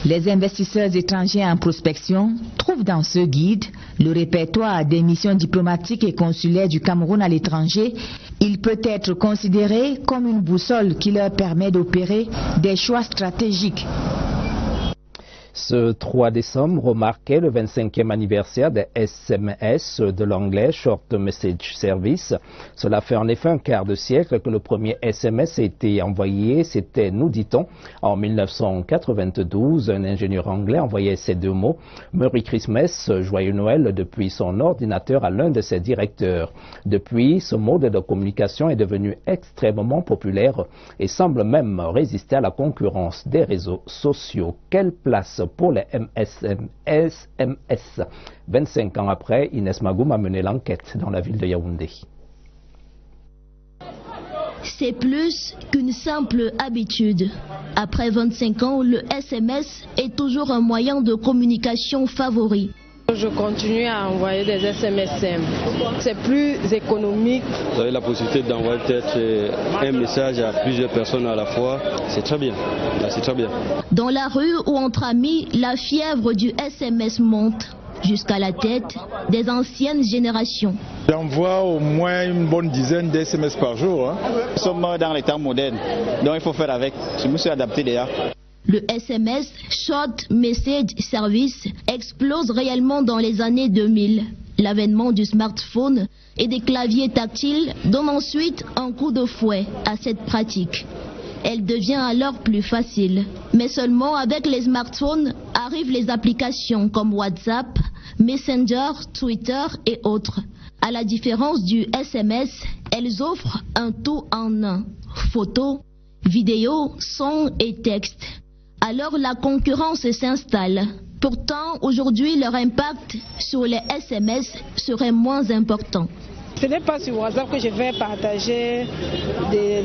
Les investisseurs étrangers en prospection trouvent dans ce guide le répertoire des missions diplomatiques et consulaires du Cameroun à l'étranger. Il peut être considéré comme une boussole qui leur permet d'opérer des choix stratégiques. Ce 3 décembre marquait le 25e anniversaire des SMS de l'anglais Short Message Service. Cela fait en effet un quart de siècle que le premier SMS a été envoyé. C'était, nous dit-on, en 1992. Un ingénieur anglais envoyait ces 2 mots, Merry Christmas, Joyeux Noël, depuis son ordinateur à l'un de ses directeurs. Depuis, ce mode de communication est devenu extrêmement populaire et semble même résister à la concurrence des réseaux sociaux. Quelle place pour les SMS. 25 ans après, Inès Magoum a mené l'enquête dans la ville de Yaoundé. C'est plus qu'une simple habitude. Après 25 ans, le SMS est toujours un moyen de communication favori. Je continue à envoyer des SMS simples. C'est plus économique. Vous avez la possibilité d'envoyer peut-être un message à plusieurs personnes à la fois. C'est très bien. C'est très bien. Dans la rue ou entre amis, la fièvre du SMS monte jusqu'à la tête des anciennes générations. J'envoie au moins une bonne dizaine d'SMS par jour. Nous sommes dans les temps modernes, donc il faut faire avec. Je me suis adapté déjà. Le SMS, Short Message Service, explose réellement dans les années 2000. L'avènement du smartphone et des claviers tactiles donne ensuite un coup de fouet à cette pratique. Elle devient alors plus facile. Mais seulement avec les smartphones arrivent les applications comme WhatsApp, Messenger, Twitter et autres. À la différence du SMS, elles offrent un tout en un. photos, vidéos, sons et textes. Alors la concurrence s'installe. Pourtant, aujourd'hui, leur impact sur les SMS serait moins important. Ce n'est pas sur WhatsApp que je vais partager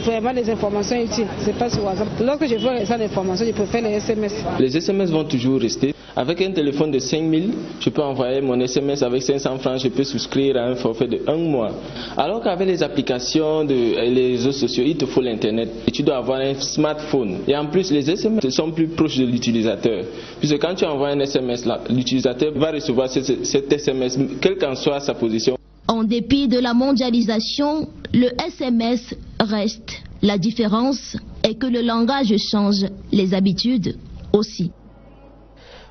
vraiment des informations utiles. Ce n'est pas sur WhatsApp. Lorsque je veux recevoir des informations, je préfère les SMS. Les SMS vont toujours rester. Avec un téléphone de 5000, je peux envoyer mon SMS avec 500 francs, je peux souscrire à un forfait de 1 mois. Alors qu'avec les applications et les réseaux sociaux, il te faut l'Internet et tu dois avoir un smartphone. Et en plus, les SMS sont plus proches de l'utilisateur. Puisque quand tu envoies un SMS, l'utilisateur va recevoir cet SMS, quelle qu'en soit sa position. En dépit de la mondialisation, le SMS reste. La différence est que le langage change, les habitudes aussi.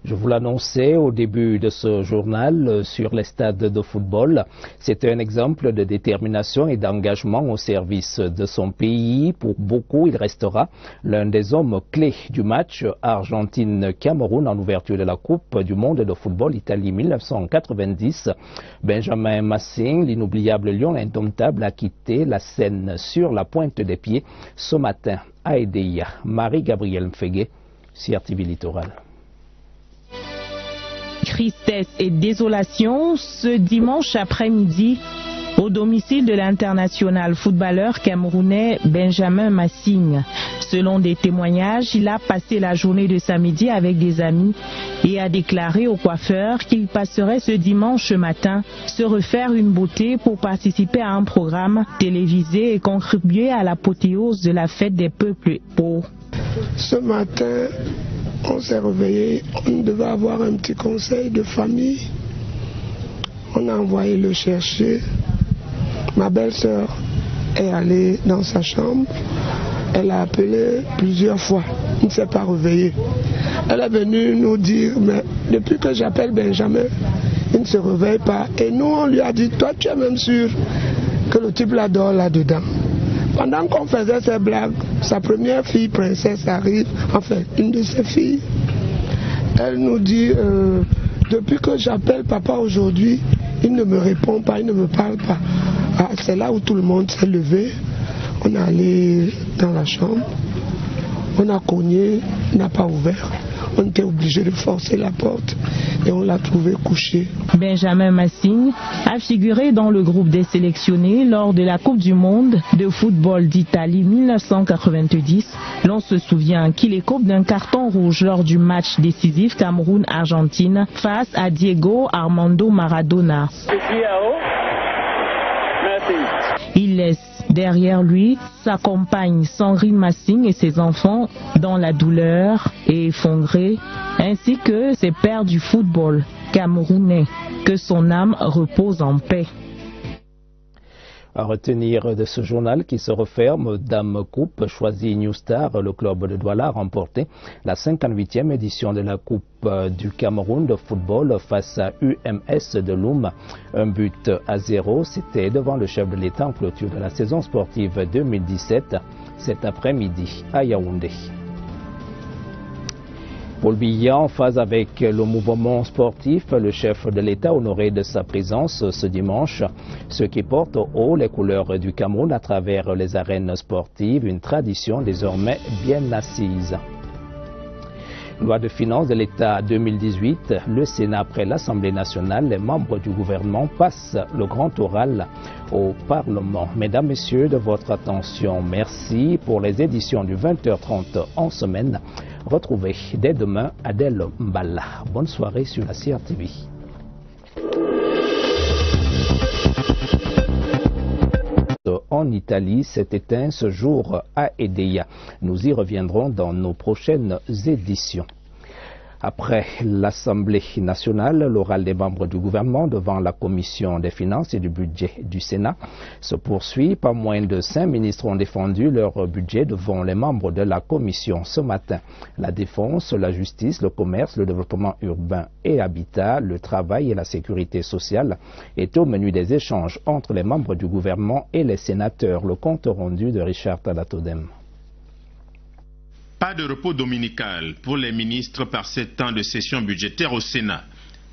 Je vous l'annonçais au début de ce journal sur les stades de football. C'est un exemple de détermination et d'engagement au service de son pays. Pour beaucoup, il restera l'un des hommes clés du match Argentine-Cameroun en ouverture de la Coupe du monde de football Italie 1990. Benjamin Massing, l'inoubliable lion indomptable, a quitté la scène sur la pointe des pieds ce matin à Edea. Marie-Gabrielle Mfegué, CRTV Littoral. Tristesse et désolation ce dimanche après-midi au domicile de l'international footballeur camerounais Benjamin Massing. Selon des témoignages, il a passé la journée de samedi avec des amis et a déclaré au coiffeur qu'il passerait ce dimanche matin se refaire une beauté pour participer à un programme télévisé et contribuer à l'apothéose de la fête des peuples pauvres. Ce matin, on s'est réveillé, on devait avoir un petit conseil de famille. On a envoyé le chercher. Ma belle-sœur est allée dans sa chambre. Elle a appelé plusieurs fois. Il ne s'est pas réveillé. Elle est venue nous dire, mais depuis que j'appelle Benjamin, il ne se réveille pas. Et nous, on lui a dit, toi, tu es même sûr que le type là dort là-dedans. Pendant qu'on faisait ces blagues, sa première fille, princesse, arrive, enfin, une de ses filles. Elle nous dit, depuis que j'appelle papa aujourd'hui, il ne me répond pas, il ne me parle pas. Ah, c'est là où tout le monde s'est levé. On est allé dans la chambre, on a cogné, il n'a pas ouvert. On était obligé de forcer la porte et on l'a trouvé couché. Benjamin Massing a figuré dans le groupe des sélectionnés lors de la Coupe du monde de football d'Italie 1990. L'on se souvient qu'il écope d'un carton rouge lors du match décisif Cameroun-Argentine face à Diego Armando Maradona. Il laisse derrière lui sa compagne Sandrine Massing et ses enfants dans la douleur et effondrés, ainsi que ses pères du football camerounais. Que son âme repose en paix. À retenir de ce journal qui se referme, Dame Coupe choisit New Star. Le club de Douala a remporté la 58e édition de la Coupe du Cameroun de football face à UMS de Loum. 1-0, c'était devant le chef de l'État en clôture de la saison sportive 2017 cet après-midi à Yaoundé. Paul Biya, en phase avec le mouvement sportif, le chef de l'État honoré de sa présence ce dimanche, ce qui porte haut les couleurs du Cameroun à travers les arènes sportives, une tradition désormais bien assise. Loi de finances de l'État 2018, le Sénat après l'Assemblée nationale, les membres du gouvernement passent le grand oral au Parlement. Mesdames, Messieurs, de votre attention, merci pour les éditions du 20h30 en semaine. Retrouvez dès demain Adèle Mbala. Bonne soirée sur la CRTV. En Italie s'est éteint ce jour à Edea. Nous y reviendrons dans nos prochaines éditions. Après l'Assemblée nationale, l'oral des membres du gouvernement devant la Commission des finances et du budget du Sénat se poursuit. Pas moins de 5 ministres ont défendu leur budget devant les membres de la Commission ce matin. La défense, la justice, le commerce, le développement urbain et habitat, le travail et la sécurité sociale étaient au menu des échanges entre les membres du gouvernement et les sénateurs. Le compte rendu de Richard Talatodem. Pas de repos dominical pour les ministres par ces temps de session budgétaire au Sénat.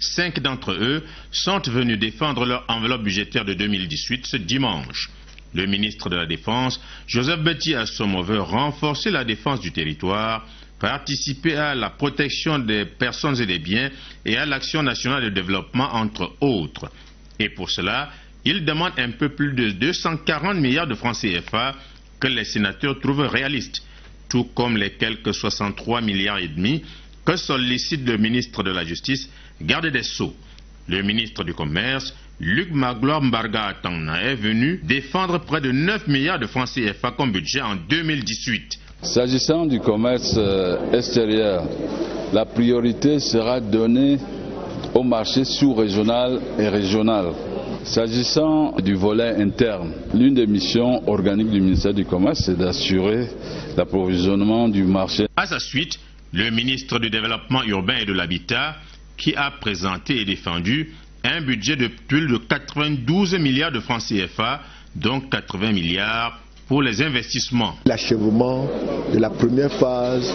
5 d'entre eux sont venus défendre leur enveloppe budgétaire de 2018 ce dimanche. Le ministre de la Défense, Joseph Betty Assomo, veut renforcer la défense du territoire, participer à la protection des personnes et des biens et à l'action nationale de développement, entre autres. Et pour cela, il demande un peu plus de 240 milliards de francs CFA que les sénateurs trouvent réalistes, tout comme les quelques 63 milliards et demi que sollicite le ministre de la Justice, garde des Sceaux. Le ministre du Commerce, Luc Magloire Mbarga Atangna, est venu défendre près de 9 milliards de francs CFA comme budget en 2018. S'agissant du commerce extérieur, la priorité sera donnée au marché sous-régional et régional. S'agissant du volet interne, l'une des missions organiques du ministère du Commerce, c'est d'assurer l'approvisionnement du marché. À sa suite, le ministre du Développement urbain et de l'Habitat, qui a présenté et défendu un budget de plus de 92 milliards de francs CFA, dont 80 milliards pour les investissements. L'achèvement de la première phase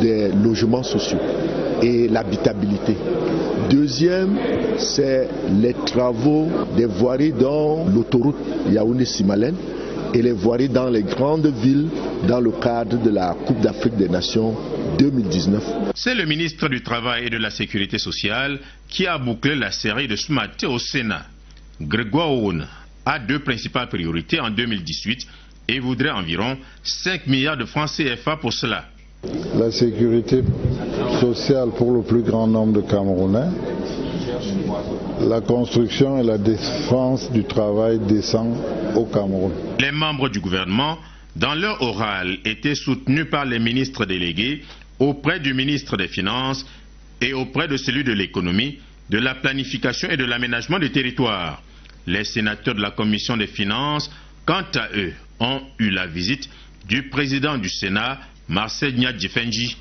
des logements sociaux et l'habitabilité. Deuxième, c'est les travaux des voiries dans l'autoroute Yaoundé-Simalène et les voiries dans les grandes villes dans le cadre de la Coupe d'Afrique des Nations 2019. C'est le ministre du Travail et de la Sécurité sociale qui a bouclé la série de ce matin au Sénat. Grégoire Ouna a deux principales priorités en 2018 et voudrait environ 5 milliards de francs CFA pour cela. La sécurité sociale pour le plus grand nombre de Camerounais, la construction et la défense du travail décent au Cameroun. Les membres du gouvernement, dans leur oral, étaient soutenus par les ministres délégués auprès du ministre des Finances et auprès de celui de l'économie, de la planification et de l'aménagement du territoire. Les sénateurs de la commission des finances, quant à eux, ont eu la visite du président du Sénat, Marcel Nyadjifenji.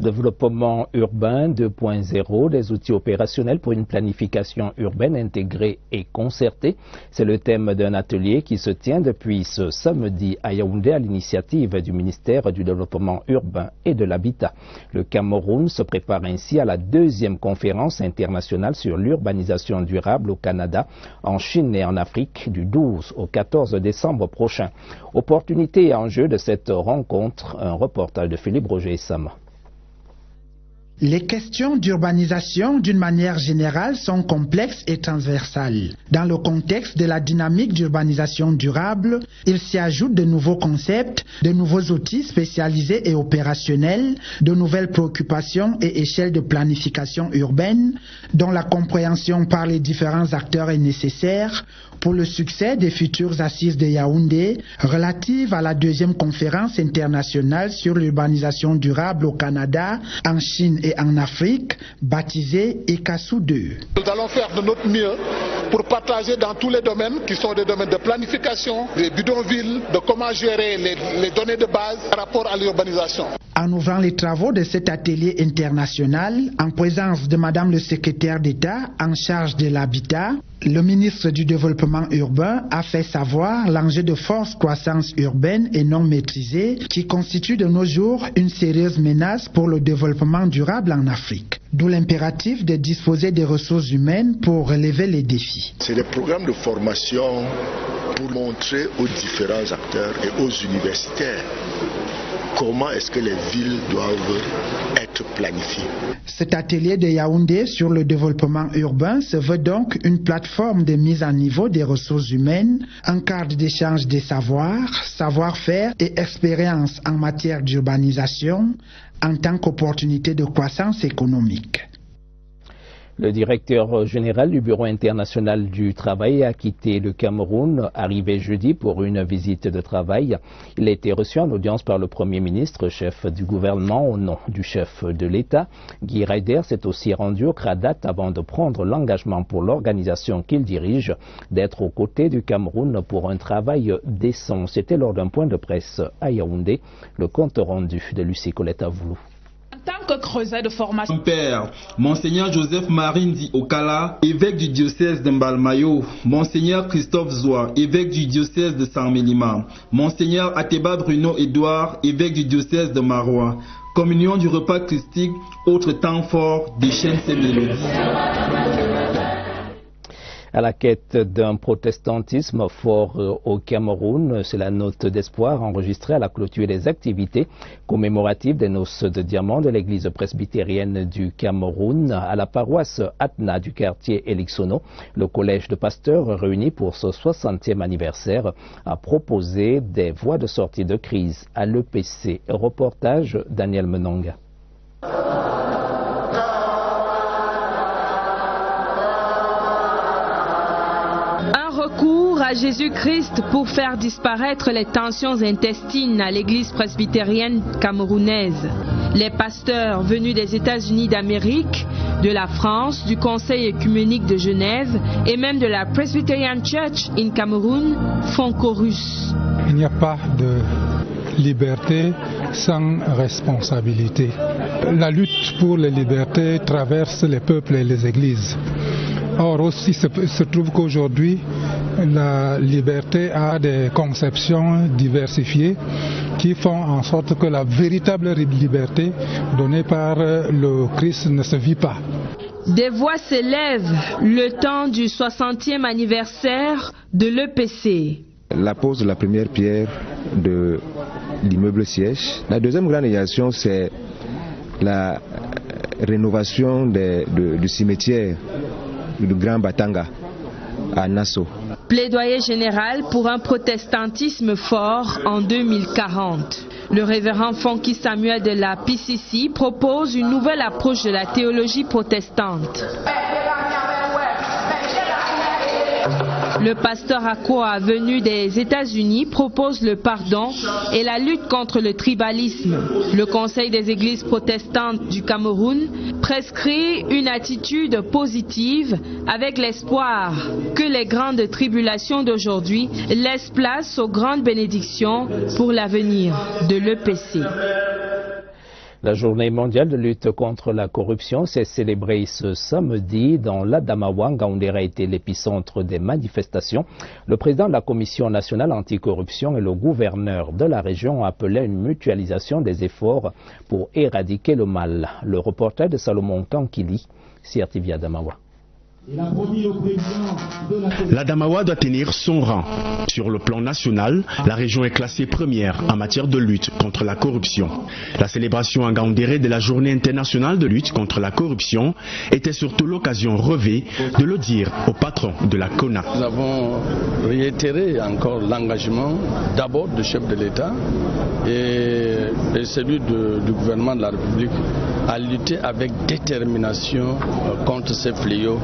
Développement urbain 2.0, des outils opérationnels pour une planification urbaine intégrée et concertée. C'est le thème d'un atelier qui se tient depuis ce samedi à Yaoundé à l'initiative du ministère du Développement urbain et de l'Habitat. Le Cameroun se prépare ainsi à la deuxième conférence internationale sur l'urbanisation durable au Canada, en Chine et en Afrique du 12 au 14 décembre prochain. Opportunité et enjeu de cette rencontre, un reportage de Philippe Roger Sama. Les questions d'urbanisation, d'une manière générale, sont complexes et transversales. Dans le contexte de la dynamique d'urbanisation durable, il s'y ajoute de nouveaux concepts, de nouveaux outils spécialisés et opérationnels, de nouvelles préoccupations et échelles de planification urbaine, dont la compréhension par les différents acteurs est nécessaire pour le succès des futures assises de Yaoundé relatives à la deuxième conférence internationale sur l'urbanisation durable au Canada, en Chine et en Afrique, baptisée ECASU 2. Nous allons faire de notre mieux pour partager dans tous les domaines qui sont des domaines de planification, des bidonvilles, de comment gérer les données de base par rapport à l'urbanisation. En ouvrant les travaux de cet atelier international, en présence de Madame le secrétaire d'État en charge de l'habitat, le ministre du Développement urbain a fait savoir l'enjeu de forte croissance urbaine et non maîtrisée qui constitue de nos jours une sérieuse menace pour le développement durable en Afrique. D'où l'impératif de disposer des ressources humaines pour relever les défis. C'est des programmes de formation pour montrer aux différents acteurs et aux universitaires comment est-ce que les villes doivent être planifiées. Cet atelier de Yaoundé sur le développement urbain se veut donc une plateforme de mise à niveau des ressources humaines, un cadre d'échange des savoirs, savoir-faire et expériences en matière d'urbanisation en tant qu'opportunité de croissance économique. Le directeur général du Bureau international du travail a quitté le Cameroun, arrivé jeudi pour une visite de travail. Il a été reçu en audience par le Premier ministre, chef du gouvernement, au nom du chef de l'État. Guy Ryder s'est aussi rendu au CRADAT avant de prendre l'engagement pour l'organisation qu'il dirige d'être aux côtés du Cameroun pour un travail décent. C'était lors d'un point de presse à Yaoundé. Le compte rendu de Lucie Colette Avoulou. En tant que creuset de formation. Mon père, Monseigneur Joseph Marindi Okala, évêque du diocèse de Mbalmayo, Monseigneur Christophe Zoua, évêque du diocèse de Saint-Mélima, Monseigneur Ateba Bruno Edouard, évêque du diocèse de Marois. Communion du repas christique, autre temps fort, déchaîne ces mélodies. À la quête d'un protestantisme fort au Cameroun, c'est la note d'espoir enregistrée à la clôture des activités commémoratives des noces de diamant de l'église presbytérienne du Cameroun à la paroisse Atna du quartier Elixono. Le collège de pasteurs réuni pour ce 60e anniversaire a proposé des voies de sortie de crise à l'EPC. Reportage Daniel Menonga. Recours à Jésus-Christ pour faire disparaître les tensions intestines à l'église presbytérienne camerounaise. Les pasteurs venus des États-Unis d'Amérique, de la France, du Conseil œcuménique de Genève et même de la Presbyterian Church in Cameroun font chorus. Il n'y a pas de liberté sans responsabilité. La lutte pour les libertés traverse les peuples et les églises. Or aussi se trouve qu'aujourd'hui la liberté a des conceptions diversifiées qui font en sorte que la véritable liberté donnée par le Christ ne se vit pas. Des voix s'élèvent le temps du 60e anniversaire de l'EPC. La pose de la première pierre de l'immeuble siège. La deuxième grande innovation, c'est la rénovation du cimetière du Grand Batanga à Nassau. Plaidoyer général pour un protestantisme fort en 2040. Le révérend Fonky Samuel de la PCC propose une nouvelle approche de la théologie protestante. Le pasteur Akoa, venu des États-Unis, propose le pardon et la lutte contre le tribalisme. Le Conseil des églises protestantes du Cameroun prescrit une attitude positive avec l'espoir que les grandes tribulations d'aujourd'hui laissent place aux grandes bénédictions pour l'avenir de l'EPC. La journée mondiale de lutte contre la corruption s'est célébrée ce samedi dans l'Adamawa. Ngaoundéré a été l'épicentre des manifestations. Le président de la Commission nationale anticorruption et le gouverneur de la région ont appelé à une mutualisation des efforts pour éradiquer le mal. Le reporter de Salomon Kankili, CRTV Adamawa. L'Adamawa doit tenir son rang. Sur le plan national, la région est classée première en matière de lutte contre la corruption. La célébration à Ngaoundéré de la journée internationale de lutte contre la corruption était surtout l'occasion rêvée de le dire au patron de la CONA. Nous avons réitéré encore l'engagement d'abord du chef de l'État et celui du gouvernement de la République à lutter avec détermination contre ces fléaux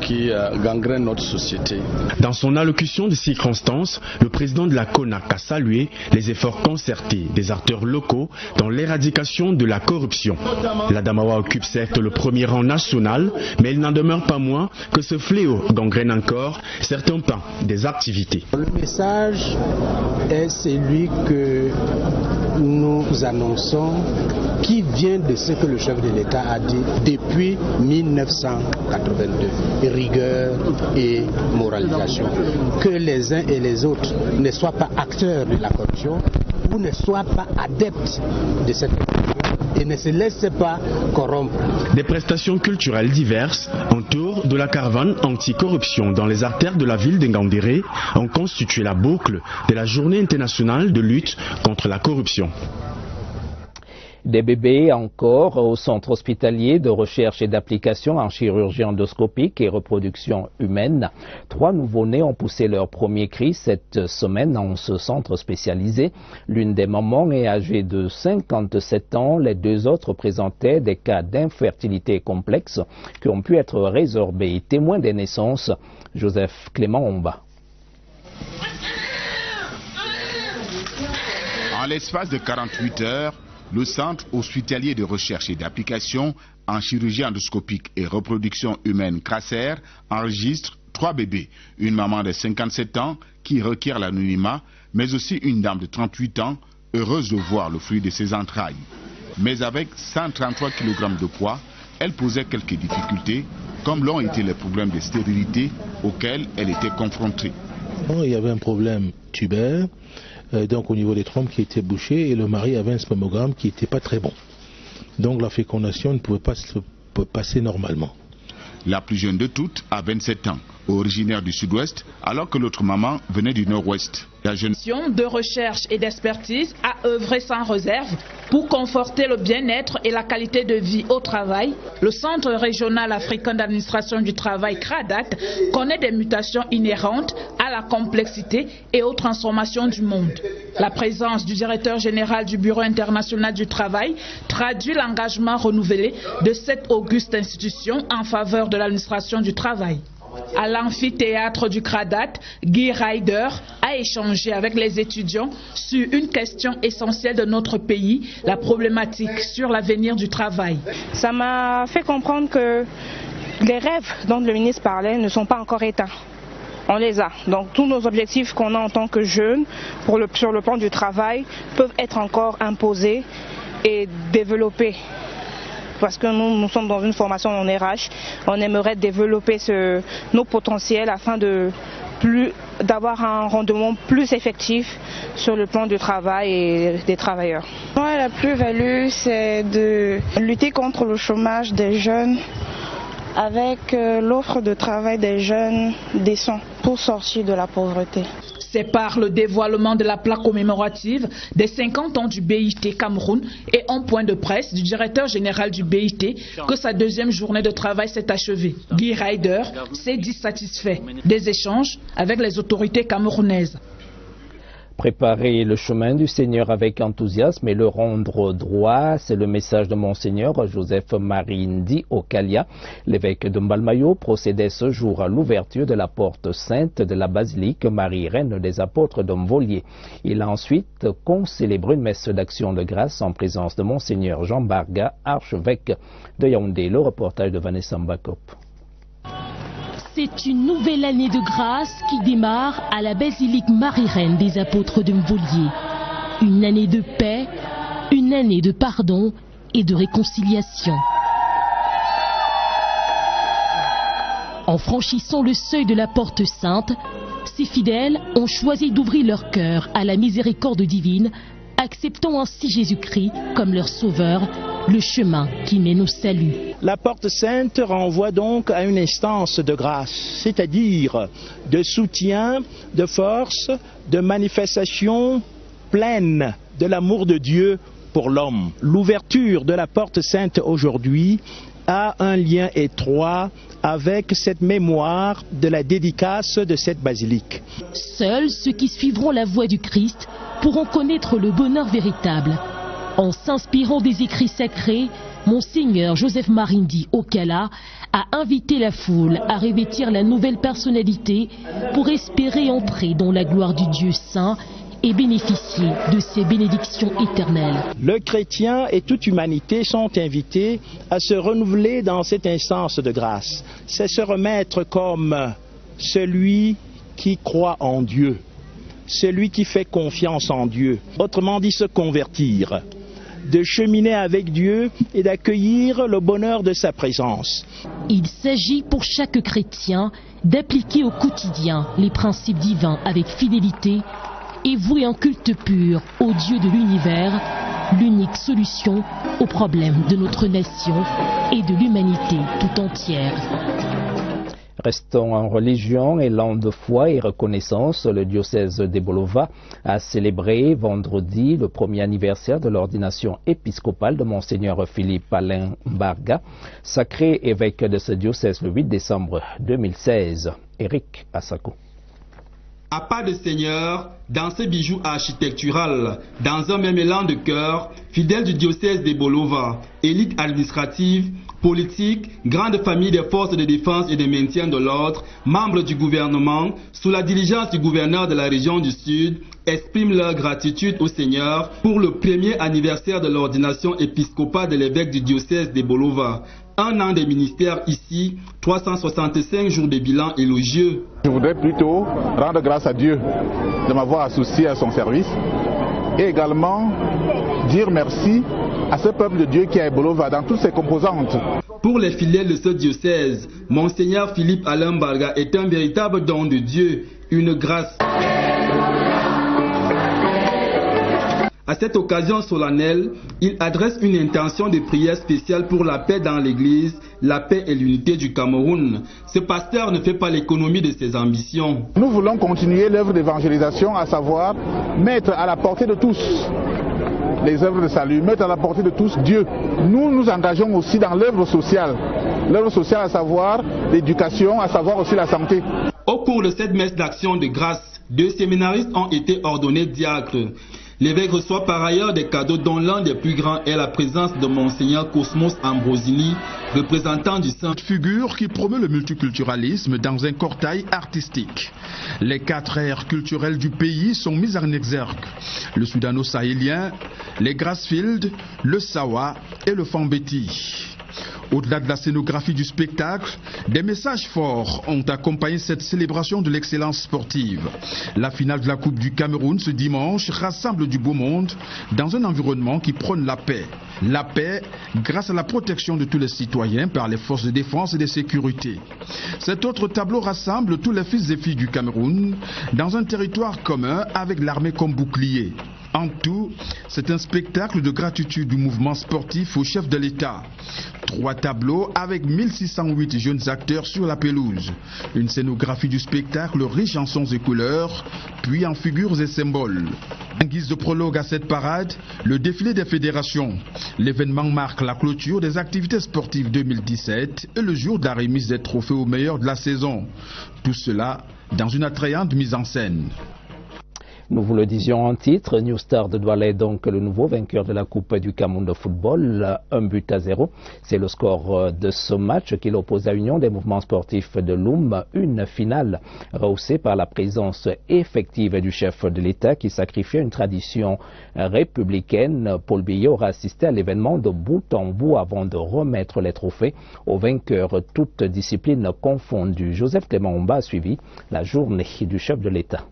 qui gangrènent notre société. Dans son allocution de circonstance, le président de la CONAC a salué les efforts concertés des acteurs locaux dans l'éradication de la corruption. L'Adamawa occupe certes le premier rang national, mais il n'en demeure pas moins que ce fléau gangrène encore certains pans des activités. Le message est celui que nous annonçons, qui vient de ce que le chef de l'État a dit depuis 1982. Rigueur et moralisation. Que les uns et les autres ne soient pas acteurs de la corruption ou ne soient pas adeptes de cette corruption et ne se laissent pas corrompre. Des prestations culturelles diverses autour de la caravane anti-corruption dans les artères de la ville de Ngaoundéré ont constitué la boucle de la journée internationale de lutte contre la corruption. Des bébés encore au centre hospitalier de recherche et d'application en chirurgie endoscopique et reproduction humaine. 3 nouveau-nés ont poussé leur premier cri cette semaine dans ce centre spécialisé. L'une des mamans est âgée de 57 ans. Les 2 autres présentaient des cas d'infertilité complexe qui ont pu être résorbés. Témoin des naissances, Joseph Clément Omba. En l'espace de 48 heures, le Centre hospitalier de recherche et d'application en chirurgie endoscopique et reproduction humaine CRASER enregistre 3 bébés. Une maman de 57 ans qui requiert l'anonymat, mais aussi une dame de 38 ans heureuse de voir le fruit de ses entrailles. Mais avec 133 kg de poids, elle posait quelques difficultés, comme l'ont été les problèmes de stérilité auxquels elle était confrontée. Il y avait un problème tubaire. Donc au niveau des trompes qui étaient bouchées, et le mari avait un spermogramme qui n'était pas très bon. Donc la fécondation ne pouvait pas se passer normalement. La plus jeune de toutes a 27 ans. originaire du sud-ouest, alors que l'autre maman venait du nord-ouest. La jeune de recherche et d'expertise a œuvré sans réserve pour conforter le bien-être et la qualité de vie au travail. Le Centre régional africain d'administration du travail, CRADAT, connaît des mutations inhérentes à la complexité et aux transformations du monde. La présence du directeur général du Bureau international du travail traduit l'engagement renouvelé de cette auguste institution en faveur de l'administration du travail. À l'amphithéâtre du CRADAT, Guy Ryder a échangé avec les étudiants sur une question essentielle de notre pays, la problématique sur l'avenir du travail. Ça m'a fait comprendre que les rêves dont le ministre parlait ne sont pas encore éteints. On les a. Donc tous nos objectifs qu'on a en tant que jeunes sur le plan du travail peuvent être encore imposés et développés. Parce que nous sommes dans une formation en RH, on aimerait développer nos potentiels afin d'avoir un rendement plus effectif sur le plan du travail et des travailleurs. Moi, la plus-value, c'est de lutter contre le chômage des jeunes avec l'offre de travail des jeunes décents pour sortir de la pauvreté. C'est par le dévoilement de la plaque commémorative des 50 ans du BIT Cameroun et un point de presse du directeur général du BIT que sa deuxième journée de travail s'est achevée. Guy Ryder s'est dit satisfait des échanges avec les autorités camerounaises. Préparer le chemin du Seigneur avec enthousiasme et le rendre droit, c'est le message de Monseigneur Joseph-Marie Ndi Okalia. L'évêque de Mbalmayo procédait ce jour à l'ouverture de la porte sainte de la basilique Marie-Reine des Apôtres de Mvolié. Il a ensuite concélébré une messe d'action de grâce en présence de Monseigneur Jean Barga, archevêque de Yaoundé. Le reportage de Vanessa Mbakop. C'est une nouvelle année de grâce qui démarre à la basilique Marie-Reine des Apôtres de Mvolié. Une année de paix, une année de pardon et de réconciliation. En franchissant le seuil de la porte sainte, ces fidèles ont choisi d'ouvrir leur cœur à la miséricorde divine, acceptant ainsi Jésus-Christ comme leur sauveur, le chemin qui mène au salut. La porte sainte renvoie donc à une instance de grâce, c'est-à-dire de soutien, de force, de manifestation pleine de l'amour de Dieu pour l'homme. L'ouverture de la porte sainte aujourd'hui a un lien étroit avec cette mémoire de la dédicace de cette basilique. Seuls ceux qui suivront la voie du Christ pourront connaître le bonheur véritable. En s'inspirant des écrits sacrés, Monseigneur Joseph-Marie Ndi Okala a invité la foule à revêtir la nouvelle personnalité pour espérer entrer dans la gloire du Dieu saint et bénéficier de ses bénédictions éternelles. Le chrétien et toute humanité sont invités à se renouveler dans cette instance de grâce. C'est se remettre comme celui qui croit en Dieu, celui qui fait confiance en Dieu, autrement dit se convertir, de cheminer avec Dieu et d'accueillir le bonheur de sa présence. Il s'agit pour chaque chrétien d'appliquer au quotidien les principes divins avec fidélité et vouer un culte pur au Dieu de l'univers, l'unique solution aux problèmes de notre nation et de l'humanité tout entière. Restons en religion et l'an de foi et reconnaissance. Le diocèse de Bolova a célébré vendredi le premier anniversaire de l'ordination épiscopale de Monseigneur Philippe Alain Barga, sacré évêque de ce diocèse le 8 décembre 2016. Eric Asako. À pas de seigneur, dans ce bijou architectural, dans un même élan de cœur, fidèle du diocèse de Bolova, élite administrative, politique, grande famille des forces de défense et de maintien de l'ordre, membres du gouvernement, sous la diligence du gouverneur de la région du Sud, expriment leur gratitude au Seigneur pour le premier anniversaire de l'ordination épiscopale de l'évêque du diocèse de Bolova. Un an de ministère ici, 365 jours de bilan élogieux. Je voudrais plutôt rendre grâce à Dieu de m'avoir associé à son service et également dire merci à ce peuple de Dieu qui est à Bolova dans toutes ses composantes. Pour les fidèles de ce diocèse, Monseigneur Philippe Alain Barga est un véritable don de Dieu, une grâce. À À cette occasion solennelle, il adresse une intention de prière spéciale pour la paix dans l'Église, la paix et l'unité du Cameroun. Ce pasteur ne fait pas l'économie de ses ambitions. Nous voulons continuer l'œuvre d'évangélisation, à savoir mettre à la portée de tous les œuvres de salut, mettre à la portée de tous Dieu. Nous nous engageons aussi dans l'œuvre sociale. L'œuvre sociale, à savoir l'éducation, à savoir aussi la santé. Au cours de cette messe d'action de grâce, 2 séminaristes ont été ordonnés diacres. L'évêque reçoit par ailleurs des cadeaux dont l'un des plus grands est la présence de Monseigneur Cosmos Ambrosini, représentant du Saint. Figure qui promeut le multiculturalisme dans un cortège artistique. Les 4 aires culturelles du pays sont mises en exergue. Le soudano-sahélien, les Grassfield, le Sawa et le Fambeti. Au-delà de la scénographie du spectacle, des messages forts ont accompagné cette célébration de l'excellence sportive. La finale de la Coupe du Cameroun ce dimanche rassemble du beau monde dans un environnement qui prône la paix. La paix grâce à la protection de tous les citoyens par les forces de défense et de sécurité. Cet autre tableau rassemble tous les fils et filles du Cameroun dans un territoire commun avec l'armée comme bouclier. En tout, c'est un spectacle de gratitude du mouvement sportif au chef de l'État. 3 tableaux avec 1608 jeunes acteurs sur la pelouse. Une scénographie du spectacle riche en sons et couleurs, puis en figures et symboles. En guise de prologue à cette parade, le défilé des fédérations. L'événement marque la clôture des activités sportives 2017 et le jour de la remise des trophées aux meilleurs de la saison. Tout cela dans une attrayante mise en scène. Nous vous le disions en titre, New Star de Douala est donc le nouveau vainqueur de la Coupe du Cameroun de football, 1-0. C'est le score de ce match qui l'oppose à Union des mouvements sportifs de Loum, une finale rehaussée par la présence effective du chef de l'État qui sacrifiait une tradition républicaine. Paul Biya aura assisté à l'événement de bout en bout avant de remettre les trophées aux vainqueurs, toutes disciplines confondues. Joseph Clément Omba a suivi la journée du chef de l'État.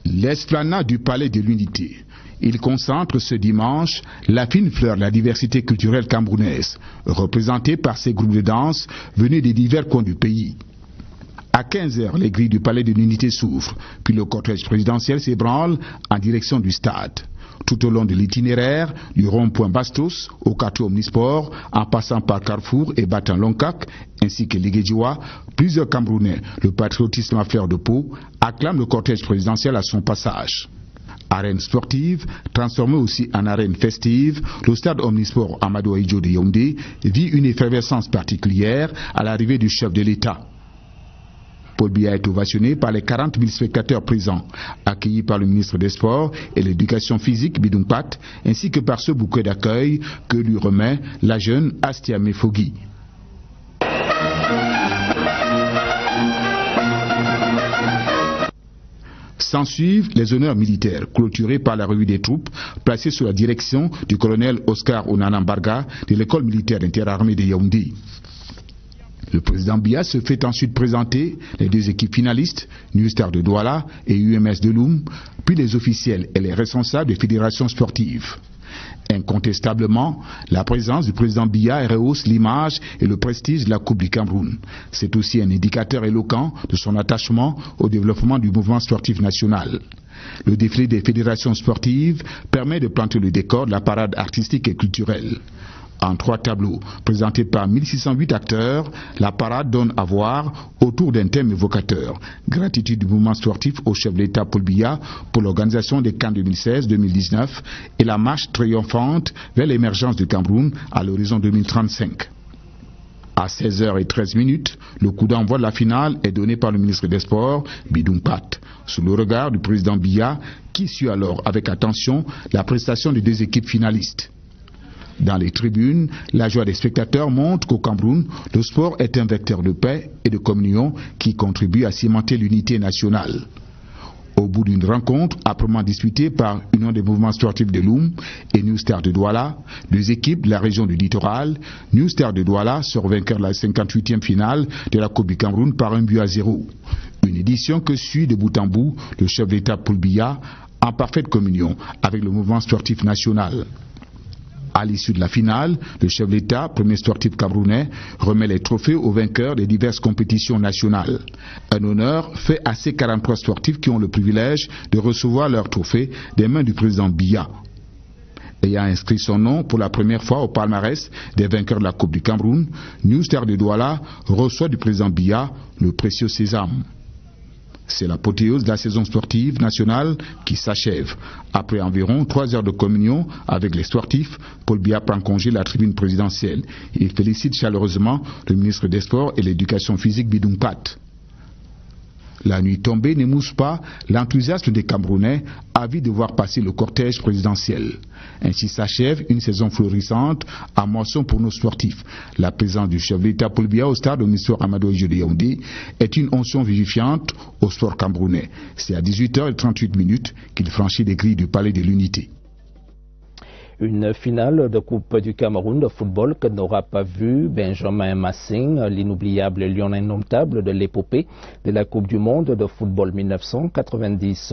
L'esplanade du Palais de l'Unité. Il concentre ce dimanche la fine fleur de la diversité culturelle camerounaise, représentée par ces groupes de danse venus des divers coins du pays. À 15h, les grilles du Palais de l'Unité s'ouvrent, puis le cortège présidentiel s'ébranle en direction du stade. Tout au long de l'itinéraire, du rond-point Bastos au quartier Omnisport, en passant par Carrefour et Batan Lonkak, ainsi que Liguedjoua, plusieurs Camerounais, le patriotisme à fleur de peau, acclament le cortège présidentiel à son passage. Arène sportive, transformée aussi en arène festive, le stade Omnisport Amadou Ahidjo de Yaoundé vit une effervescence particulière à l'arrivée du chef de l'État. Paul Biya est ovationné par les 40 000 spectateurs présents, accueillis par le ministre des Sports et de l'Éducation physique Bidoum Pat, ainsi que par ce bouquet d'accueil que lui remet la jeune Astia Mefogui. S'ensuivent les honneurs militaires, clôturés par la revue des troupes, placée sous la direction du colonel Oscar Onanambarga de l'école militaire interarmée de Yaoundé. Le président Biya se fait ensuite présenter les 2 équipes finalistes, New Star de Douala et UMS de Loum, puis les officiels et les responsables des fédérations sportives. Incontestablement, la présence du président Biya rehausse l'image et le prestige de la Coupe du Cameroun. C'est aussi un indicateur éloquent de son attachement au développement du mouvement sportif national. Le défilé des fédérations sportives permet de planter le décor de la parade artistique et culturelle. En 3 tableaux, présentés par 1608 acteurs, la parade donne à voir autour d'un thème évocateur. Gratitude du mouvement sportif au chef de l'État Paul Biya pour l'organisation des CAN 2016-2019 et la marche triomphante vers l'émergence du Cameroun à l'horizon 2035. À 16h13, le coup d'envoi de la finale est donné par le ministre des Sports, Bidoum Pat, sous le regard du président Biya qui suit alors avec attention la prestation des 2 équipes finalistes. Dans les tribunes, la joie des spectateurs montre qu'au Cameroun, le sport est un vecteur de paix et de communion qui contribue à cimenter l'unité nationale. Au bout d'une rencontre âprement disputée par Union des mouvements sportifs de Loum et New Star de Douala, 2 équipes de la région du littoral, New Star de Douala sort vainqueur de la 58e finale de la Coupe du Cameroun par 1-0. Une édition que suit de bout en bout le chef d'État Paul Biya en parfaite communion avec le mouvement sportif national. À l'issue de la finale, le chef de l'État, premier sportif camerounais, remet les trophées aux vainqueurs des diverses compétitions nationales. Un honneur fait à ces 43 sportifs qui ont le privilège de recevoir leurs trophées des mains du président Biya. Ayant inscrit son nom pour la première fois au palmarès des vainqueurs de la Coupe du Cameroun, New Star de Douala reçoit du président Biya le précieux sésame. C'est l'apothéose de la saison sportive nationale qui s'achève. Après environ 3 heures de communion avec les sportifs, Paul Biya prend congé de la tribune présidentielle. Il félicite chaleureusement le ministre des Sports et de l'Éducation physique Bidung Pat. La nuit tombée n'émousse pas l'enthousiasme des Camerounais avides de voir passer le cortège présidentiel. Ainsi s'achève une saison florissante à Moisson pour nos sportifs. La présence du chef de l'État Paul Biya au stade Omisor Amadou Ahidjo de Yaoundé est une onction vivifiante au sport camerounais. C'est à 18h38 qu'il franchit les grilles du Palais de l'Unité. Une finale de Coupe du Cameroun de football que n'aura pas vu Benjamin Massing, l'inoubliable lion indomptable de l'épopée de la Coupe du Monde de football 1990.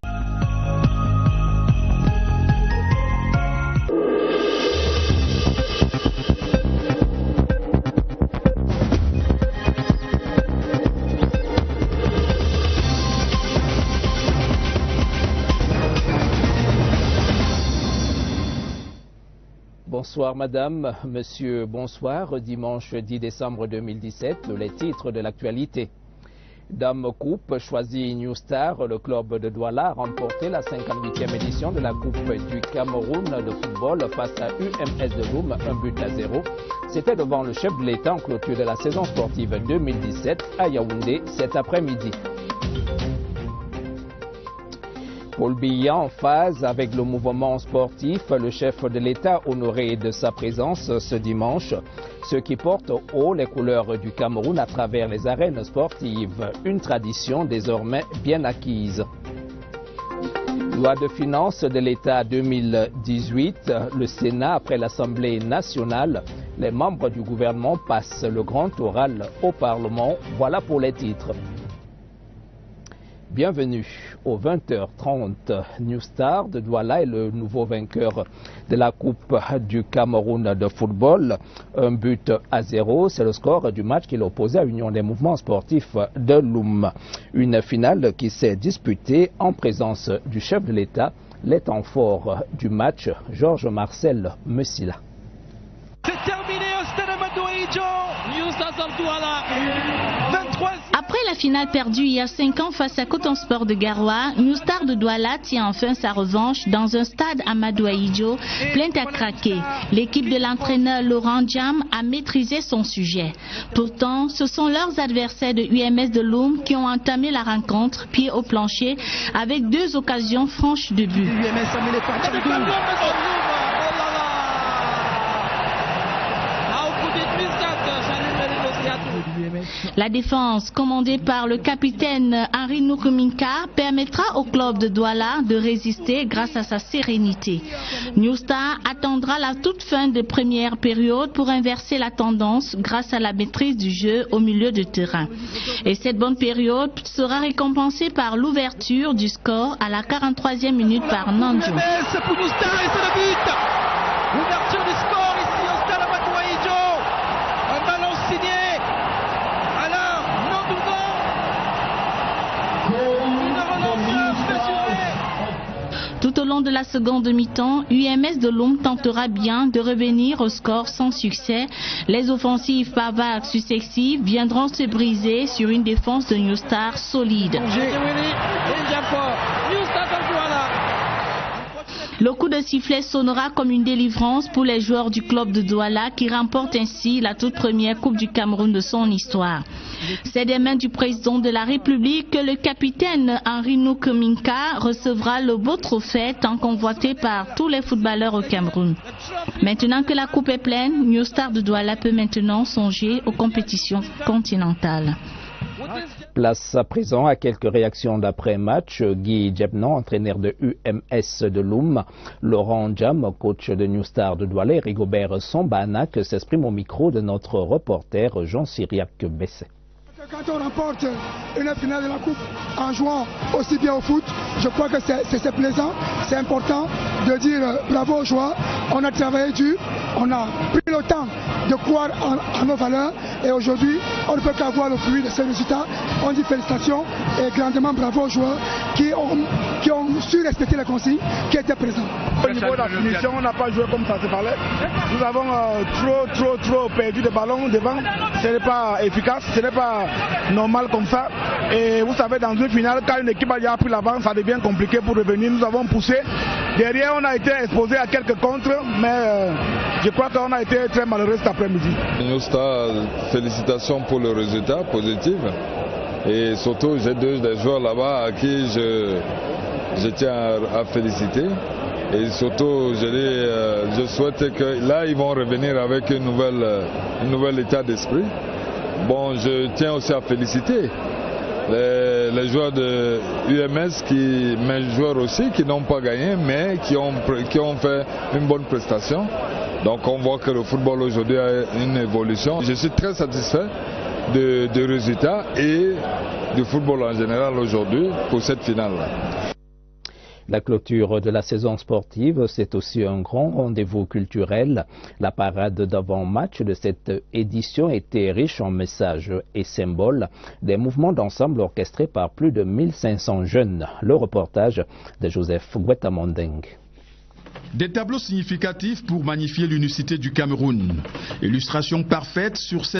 Bonsoir madame, monsieur, bonsoir. Dimanche 10 décembre 2017, les titres de l'actualité. Dame Coupe choisit New Star, le club de Douala a remporté la 58e édition de la Coupe du Cameroun de football face à UMS de Loum, 1-0. C'était devant le chef de l'État en clôture de la saison sportive 2017 à Yaoundé cet après-midi. Paul Biya en phase avec le mouvement sportif, le chef de l'État honoré de sa présence ce dimanche, ce qui porte haut les couleurs du Cameroun à travers les arènes sportives, une tradition désormais bien acquise. Loi de finances de l'État 2018, le Sénat après l'Assemblée nationale, les membres du gouvernement passent le grand oral au Parlement, voilà pour les titres. Bienvenue au 20h30. New Star de Douala est le nouveau vainqueur de la Coupe du Cameroun de football. 1-0, c'est le score du match qu'il opposait à Union des mouvements sportifs de Loum. Une finale qui s'est disputée en présence du chef de l'État. Les temps forts du match, Georges Marcel Messila. C'est terminé au stade Amadou Ahidjo. New Star de Douala. 23. Après la finale perdue il y a 5 ans face à Coton Sport de Garoua, New Star de Douala tient enfin sa revanche dans un stade Amadou Ahidjo plein à craquer. L'équipe de l'entraîneur Laurent Diam a maîtrisé son sujet. Pourtant, ce sont leurs adversaires de UMS de Loum qui ont entamé la rencontre pied au plancher avec 2 occasions franches de but. La défense, commandée par le capitaine Henri Nukuminka, permettra au club de Douala de résister grâce à sa sérénité. New Star attendra la toute fin de première période pour inverser la tendance grâce à la maîtrise du jeu au milieu de terrain. Et cette bonne période sera récompensée par l'ouverture du score à la 43e minute par Nandjo. C'est pour New Star et c'est le but. Ouverture du score ici au stade Amadou Ahidjo. Un ballon signé. Tout au long de la seconde mi-temps, UMS de Loum tentera bien de revenir au score sans succès. Les offensives par vagues successives viendront se briser sur une défense de New Star solide. Le coup de sifflet sonnera comme une délivrance pour les joueurs du club de Douala qui remportent ainsi la toute première Coupe du Cameroun de son histoire. C'est des mains du président de la République que le capitaine Henri Nukuminka recevra le beau trophée tant convoité par tous les footballeurs au Cameroun. Maintenant que la coupe est pleine, New Star de Douala peut maintenant songer aux compétitions continentales. Place à présent à quelques réactions d'après-match. Guy Djebnan, entraîneur de UMS de Loum, Laurent Diam, coach de New Star de Douala, et Rigobert Sombanak s'exprime au micro de notre reporter Jean Cyriac Besset. Quand on remporte une finale de la Coupe en jouant aussi bien au foot, je crois que c'est plaisant, c'est important de dire bravo aux joueurs. On a travaillé dur, on a pris le temps de croire en nos valeurs et aujourd'hui, on ne peut qu'avoir le fruit de ces résultats. On dit félicitations et grandement bravo aux joueurs qui ont su respecter les consignes qui étaient présentes. Au niveau de la finition, on n'a pas joué comme ça se parlait. Nous avons trop perdu de ballons devant. Ce n'est pas efficace, ce n'est pas normal comme ça. Et vous savez, dans une finale, quand une équipe a déjà pris l'avance, ça devient compliqué pour revenir. Nous avons poussé. Derrière, on a été exposé à quelques contres, mais je crois qu'on a été très malheureux cet après-midi. Félicitations pour le résultat positif. Et surtout, j'ai des joueurs là-bas à qui je tiens à féliciter. Et surtout, je souhaite que là, ils vont revenir avec un nouvel état d'esprit. Bon, je tiens aussi à féliciter les joueurs de UMS, mes joueurs aussi, qui n'ont pas gagné, mais qui ont fait une bonne prestation. Donc on voit que le football aujourd'hui a une évolution. Je suis très satisfait du résultat et du football en général aujourd'hui pour cette finale-là. La clôture de la saison sportive, c'est aussi un grand rendez-vous culturel. La parade d'avant-match de cette édition était riche en messages et symboles, des mouvements d'ensemble orchestrés par plus de 1500 jeunes. Le reportage de Joseph Guetamondeng. Des tableaux significatifs pour magnifier l'unicité du Cameroun. Illustration parfaite sur cette